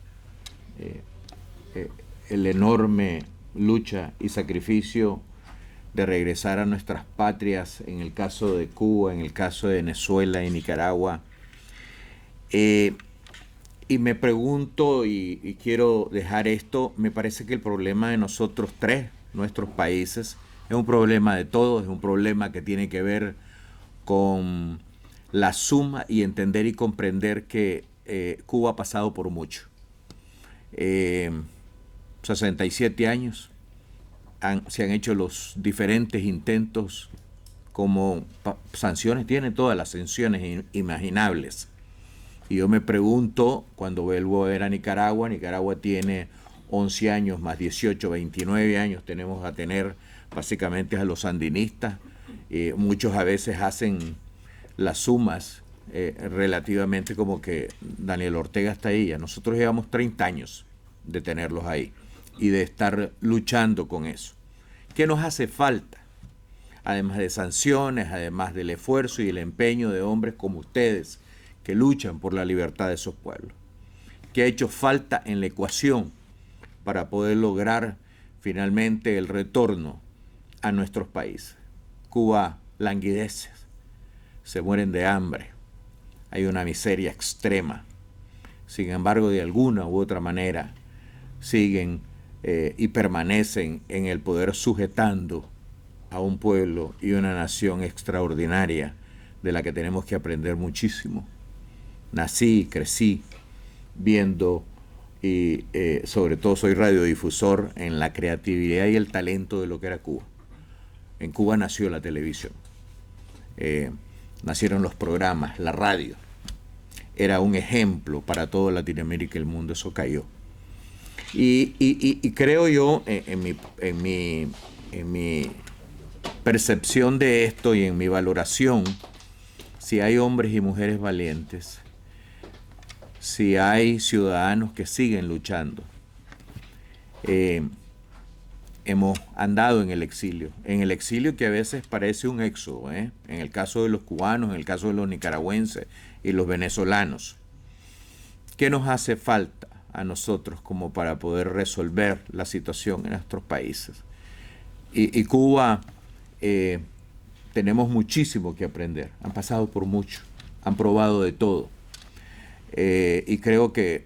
el enorme lucha y sacrificio de regresar a nuestras patrias, en el caso de Cuba, en el caso de Venezuela y Nicaragua. Y me pregunto, y quiero dejar esto, me parece que el problema de nosotros tres, nuestros países, es un problema de todos, es un problema que tiene que ver con la suma y entender y comprender que Cuba ha pasado por mucho. 67 años se han hecho los diferentes intentos, como sanciones, tienen todas las sanciones imaginables. Y yo me pregunto, cuando vuelvo a ver a Nicaragua, Nicaragua tiene 11 años más 18, 29 años, tenemos a tener básicamente a los sandinistas. Muchos a veces hacen las sumas relativamente como que Daniel Ortega está ahí. Nosotros llevamos 30 años de tenerlos ahí y de estar luchando con eso. ¿Qué nos hace falta? Además de sanciones, además del esfuerzo y el empeño de hombres como ustedes que luchan por la libertad de esos pueblos. ¿Qué ha hecho falta en la ecuación para poder lograr finalmente el retorno a nuestros países? Cuba languidece, se mueren de hambre, hay una miseria extrema. Sin embargo, de alguna u otra manera, siguen y permanecen en el poder, sujetando a un pueblo y una nación extraordinaria de la que tenemos que aprender muchísimo. Nací, crecí viendo y sobre todo soy radiodifusor en la creatividad y el talento de lo que era Cuba. En Cuba nació la televisión, nacieron los programas, la radio. Era un ejemplo para toda Latinoamérica y el mundo, eso cayó. Y creo yo, en mi percepción de esto y en mi valoración, si hay hombres y mujeres valientes, si hay ciudadanos que siguen luchando, hemos andado en el exilio que a veces parece un éxodo, en el caso de los cubanos, en el caso de los nicaragüenses y los venezolanos. ¿Qué nos hace falta a nosotros como para poder resolver la situación en nuestros países? Y Cuba, tenemos muchísimo que aprender, han pasado por mucho, han probado de todo. Y creo que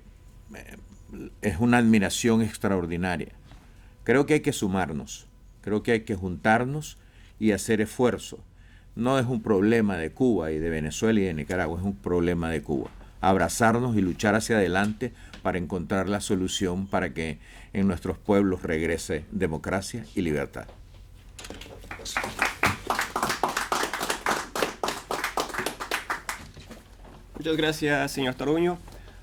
es una admiración extraordinaria. Creo que hay que sumarnos, creo que hay que juntarnos y hacer esfuerzo. No es un problema de Cuba y de Venezuela y de Nicaragua, es un problema de Cuba. Abrazarnos y luchar hacia adelante para encontrar la solución para que en nuestros pueblos regrese democracia y libertad. Muchas gracias, señor Toruño.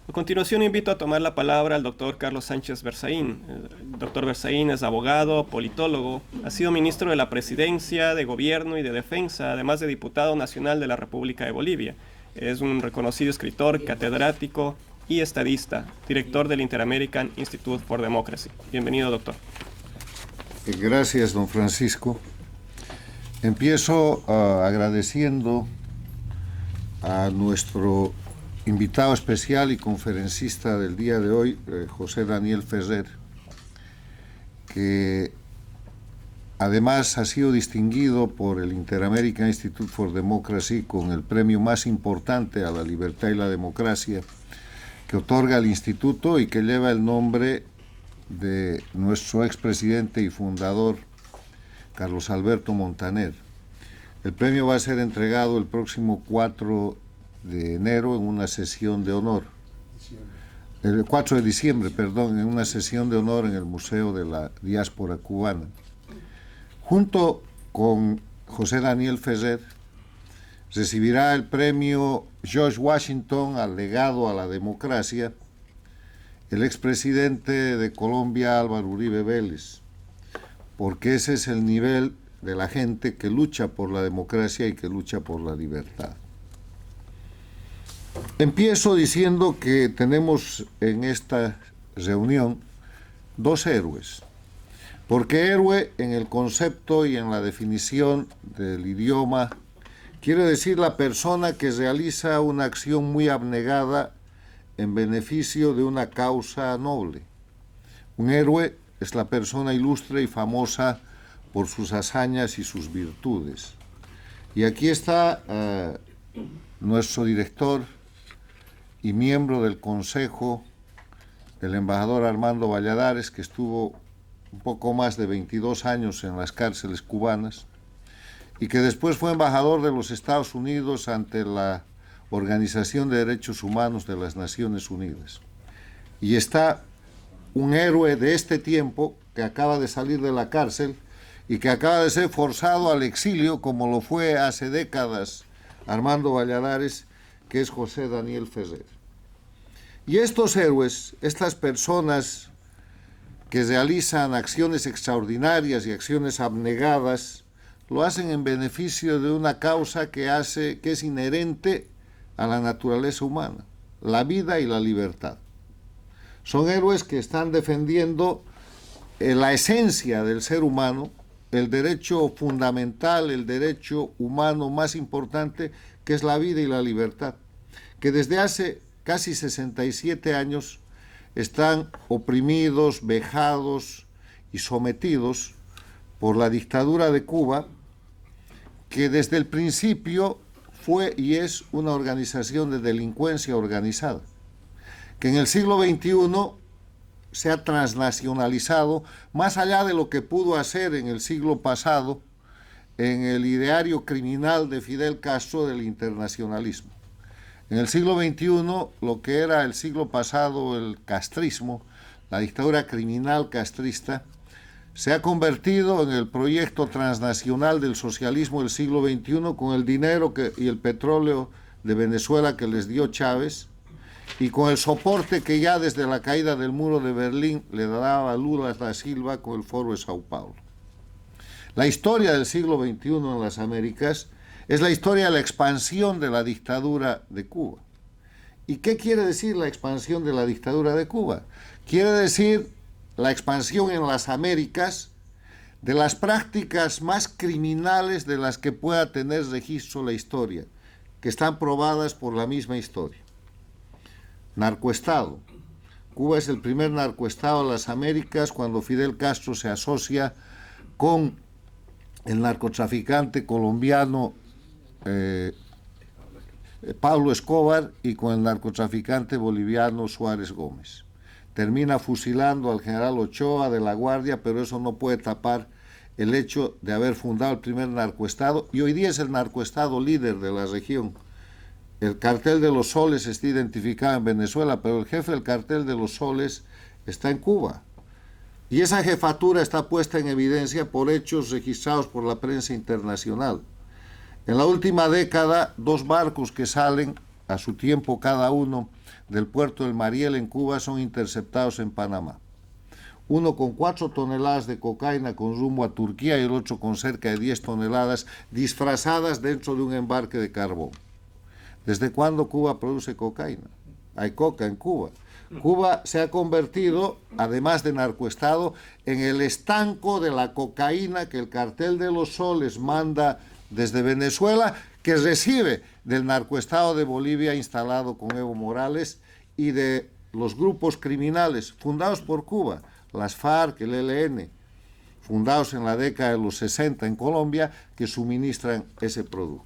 A continuación invito a tomar la palabra al doctor Carlos Sánchez Berzaín. El doctor Berzaín es abogado, politólogo, ha sido ministro de la Presidencia, de Gobierno y de Defensa, además de diputado nacional de la República de Bolivia. Es un reconocido escritor, catedrático y estadista, director del Inter-American Institute for Democracy. Bienvenido, doctor. Gracias, don Francisco. Empiezo agradeciendo a nuestro invitado especial y conferencista del día de hoy, José Daniel Ferrer, que además ha sido distinguido por el Inter-American Institute for Democracy con el premio más importante a la libertad y la democracia que otorga el instituto y que lleva el nombre de nuestro expresidente y fundador, Carlos Alberto Montaner. El premio va a ser entregado el próximo 4 de enero en una sesión de honor. El 4 de diciembre, perdón, en una sesión de honor en el Museo de la Diáspora Cubana. Junto con José Daniel Ferrer, recibirá el premio George Washington al legado a la democracia el expresidente de Colombia, Álvaro Uribe Vélez, porque ese es el nivel de la gente que lucha por la democracia y que lucha por la libertad. Empiezo diciendo que tenemos en esta reunión dos héroes, porque héroe en el concepto y en la definición del idioma quiere decir la persona que realiza una acción muy abnegada en beneficio de una causa noble. Un héroe es la persona ilustre y famosa por sus hazañas y sus virtudes. Y aquí está nuestro director y miembro del Consejo, el embajador Armando Valladares, que estuvo un poco más de 22 años en las cárceles cubanas y que después fue embajador de los Estados Unidos ante la Organización de Derechos Humanos de las Naciones Unidas. Y está un héroe de este tiempo que acaba de salir de la cárcel y que acaba de ser forzado al exilio, como lo fue hace décadas Armando Valladares, que es José Daniel Ferrer. Y estos héroes, estas personas que realizan acciones extraordinarias y acciones abnegadas, lo hacen en beneficio de una causa que es inherente a la naturaleza humana, la vida y la libertad. Son héroes que están defendiendo la esencia del ser humano, el derecho fundamental, el derecho humano más importante, que es la vida y la libertad, que desde hace casi 67 años están oprimidos, vejados y sometidos por la dictadura de Cuba, que desde el principio fue y es una organización de delincuencia organizada, que en el siglo XXI se ha transnacionalizado más allá de lo que pudo hacer en el siglo pasado en el ideario criminal de Fidel Castro del internacionalismo. En el siglo XXI, lo que era el siglo pasado el castrismo, la dictadura criminal castrista, se ha convertido en el proyecto transnacional del socialismo del siglo XXI con el dinero y el petróleo de Venezuela que les dio Chávez y con el soporte que ya desde la caída del muro de Berlín le daba Lula da Silva con el Foro de Sao Paulo. La historia del siglo XXI en las Américas es la historia de la expansión de la dictadura de Cuba. ¿Y qué quiere decir la expansión de la dictadura de Cuba? Quiere decir la expansión en las Américas de las prácticas más criminales de las que pueda tener registro la historia, que están probadas por la misma historia. Narcoestado. Cuba es el primer narcoestado de las Américas cuando Fidel Castro se asocia con el narcotraficante colombiano Pablo Escobar y con el narcotraficante boliviano Suárez Gómez. Termina fusilando al general Ochoa de la Guardia, pero eso no puede tapar el hecho de haber fundado el primer narcoestado, y hoy día es el narcoestado líder de la región. El cartel de los soles está identificado en Venezuela, pero el jefe del cartel de los soles está en Cuba. Y esa jefatura está puesta en evidencia por hechos registrados por la prensa internacional. En la última década, 2 barcos que salen a su tiempo cada uno del puerto del Mariel en Cuba son interceptados en Panamá. Uno con 4 toneladas de cocaína con rumbo a Turquía y el otro con cerca de 10 toneladas disfrazadas dentro de un embarque de carbón. ¿Desde cuándo Cuba produce cocaína? Hay coca en Cuba. Cuba se ha convertido, además de narcoestado, en el estanco de la cocaína que el cartel de los soles manda desde Venezuela, que recibe del narcoestado de Bolivia instalado con Evo Morales y de los grupos criminales fundados por Cuba, las FARC, el ELN, fundados en la década de los 60 en Colombia, que suministran ese producto.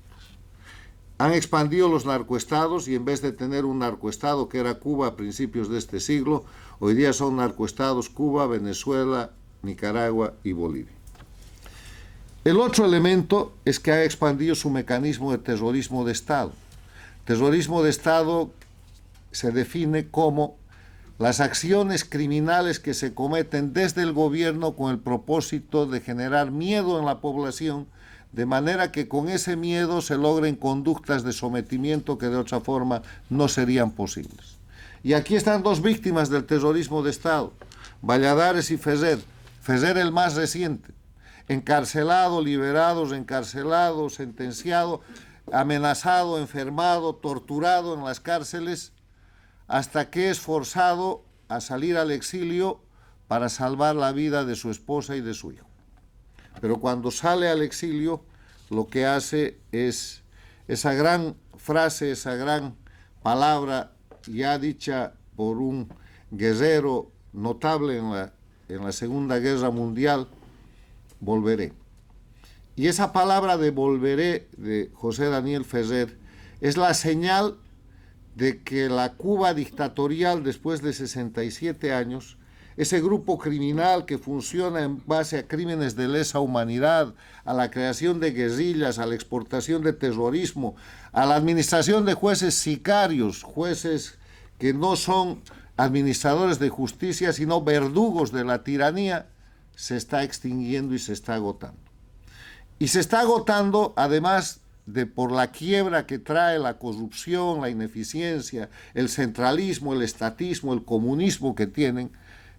Han expandido los narcoestados y en vez de tener un narcoestado que era Cuba a principios de este siglo, hoy día son narcoestados Cuba, Venezuela, Nicaragua y Bolivia. El otro elemento es que ha expandido su mecanismo de terrorismo de Estado. Terrorismo de Estado se define como las acciones criminales que se cometen desde el gobierno con el propósito de generar miedo en la población, de manera que con ese miedo se logren conductas de sometimiento que de otra forma no serían posibles. Y aquí están 2 víctimas del terrorismo de Estado, Valladares y Ferrer. Ferrer el más reciente, encarcelado, liberado, reencarcelado, sentenciado, amenazado, enfermado, torturado en las cárceles, hasta que es forzado a salir al exilio para salvar la vida de su esposa y de su hijo. Pero cuando sale al exilio, lo que hace es esa gran frase, esa gran palabra ya dicha por un guerrero notable en la en la Segunda Guerra Mundial, volveré. Y esa palabra de volveré de José Daniel Ferrer es la señal de que la Cuba dictatorial después de 67 años, ese grupo criminal que funciona en base a crímenes de lesa humanidad, a la creación de guerrillas, a la exportación de terrorismo, a la administración de jueces sicarios, jueces que no son administradores de justicia, sino verdugos de la tiranía, se está extinguiendo y se está agotando. Y se está agotando, además de por la quiebra que trae la corrupción, la ineficiencia, el centralismo, el estatismo, el comunismo que tienen,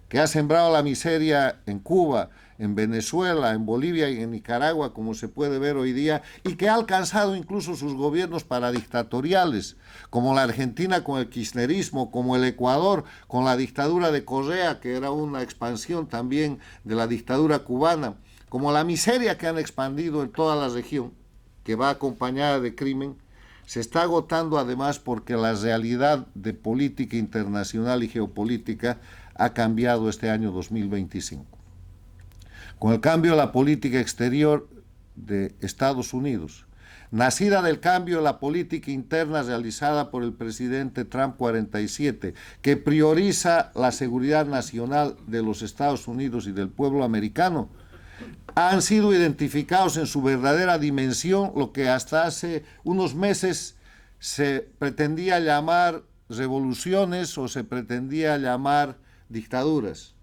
que ha sembrado la miseria en Cuba, en Venezuela, en Bolivia y en Nicaragua, como se puede ver hoy día, y que ha alcanzado incluso sus gobiernos paradictatoriales, como la Argentina con el kirchnerismo, como el Ecuador con la dictadura de Correa, que era una expansión también de la dictadura cubana, como la miseria que han expandido en toda la región, que va acompañada de crimen, se está agotando además porque la realidad de política internacional y geopolítica ha cambiado este año 2025. Con el cambio de la política exterior de Estados Unidos, nacida del cambio de la política interna realizada por el presidente Trump 47, que prioriza la seguridad nacional de los Estados Unidos y del pueblo americano, han sido identificados en su verdadera dimensión lo que hasta hace unos meses se pretendía llamar revoluciones o se pretendía llamar dictaduras.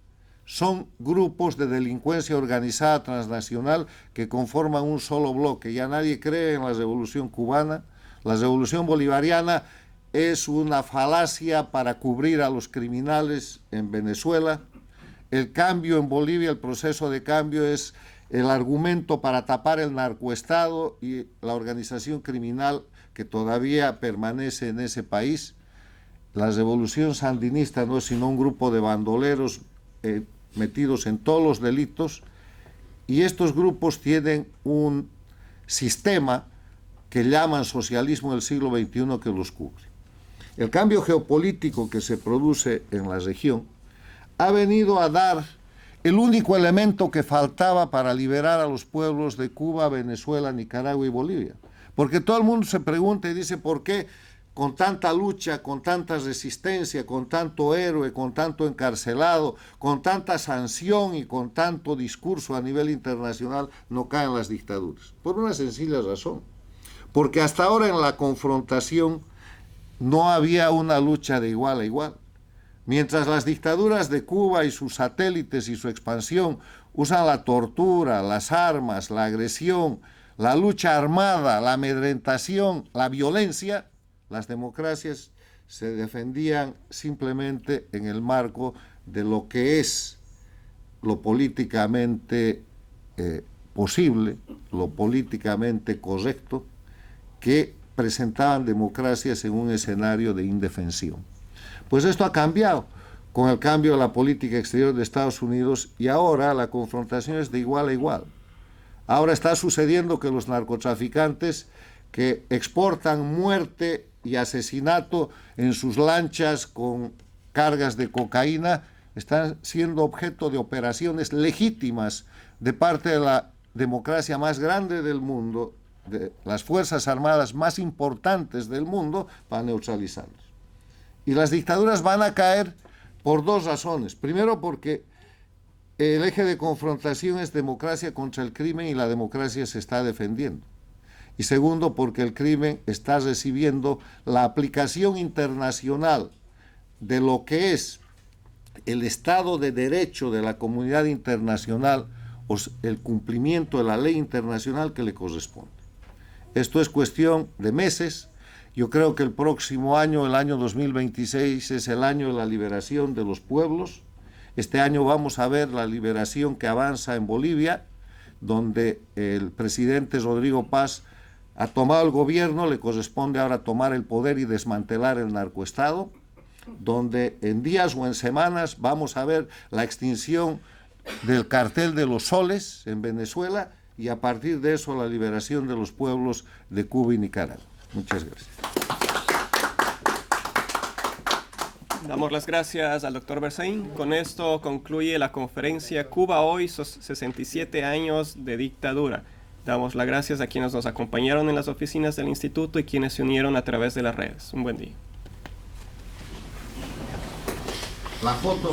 Son grupos de delincuencia organizada transnacional que conforman un solo bloque. Ya nadie cree en la revolución cubana. La revolución bolivariana es una falacia para cubrir a los criminales en Venezuela. El cambio en Bolivia, el proceso de cambio es el argumento para tapar el narcoestado y la organización criminal que todavía permanece en ese país. La revolución sandinista no es sino un grupo de bandoleros metidos en todos los delitos, y estos grupos tienen un sistema que llaman socialismo del siglo XXI que los cubre. El cambio geopolítico que se produce en la región ha venido a dar el único elemento que faltaba para liberar a los pueblos de Cuba, Venezuela, Nicaragua y Bolivia. Porque todo el mundo se pregunta y dice, ¿por qué con tanta lucha, con tanta resistencia, con tanto héroe, con tanto encarcelado, con tanta sanción y con tanto discurso a nivel internacional no caen las dictaduras? Por una sencilla razón. Porque hasta ahora en la confrontación no había una lucha de igual a igual. Mientras las dictaduras de Cuba y sus satélites y su expansión usan la tortura, las armas, la agresión, la lucha armada, la amedrentación, la violencia, las democracias se defendían simplemente en el marco de lo que es lo políticamente posible, lo políticamente correcto, que presentaban democracias en un escenario de indefensión. Pues esto ha cambiado con el cambio de la política exterior de Estados Unidos y ahora la confrontación es de igual a igual. Ahora está sucediendo que los narcotraficantes que exportan muerte y asesinato en sus lanchas con cargas de cocaína están siendo objeto de operaciones legítimas de parte de la democracia más grande del mundo, de las fuerzas armadas más importantes del mundo, para neutralizarlos. Y las dictaduras van a caer por dos razones. Primero, porque el eje de confrontación es democracia contra el crimen y la democracia se está defendiendo. Y segundo, porque el crimen está recibiendo la aplicación internacional de lo que es el Estado de Derecho de la comunidad internacional o el cumplimiento de la ley internacional que le corresponde. Esto es cuestión de meses. Yo creo que el próximo año, el año 2026, es el año de la liberación de los pueblos. Este año vamos a ver la liberación que avanza en Bolivia, donde el presidente Rodrigo Paz ha tomado el gobierno, le corresponde ahora tomar el poder y desmantelar el narcoestado, donde en días o en semanas vamos a ver la extinción del cartel de los soles en Venezuela y a partir de eso la liberación de los pueblos de Cuba y Nicaragua. Muchas gracias. Damos las gracias al doctor Berzaín. Con esto concluye la conferencia Cuba Hoy, 67 años de dictadura. Damos las gracias a quienes nos acompañaron en las oficinas del instituto y quienes se unieron a través de las redes. Un buen día. La foto.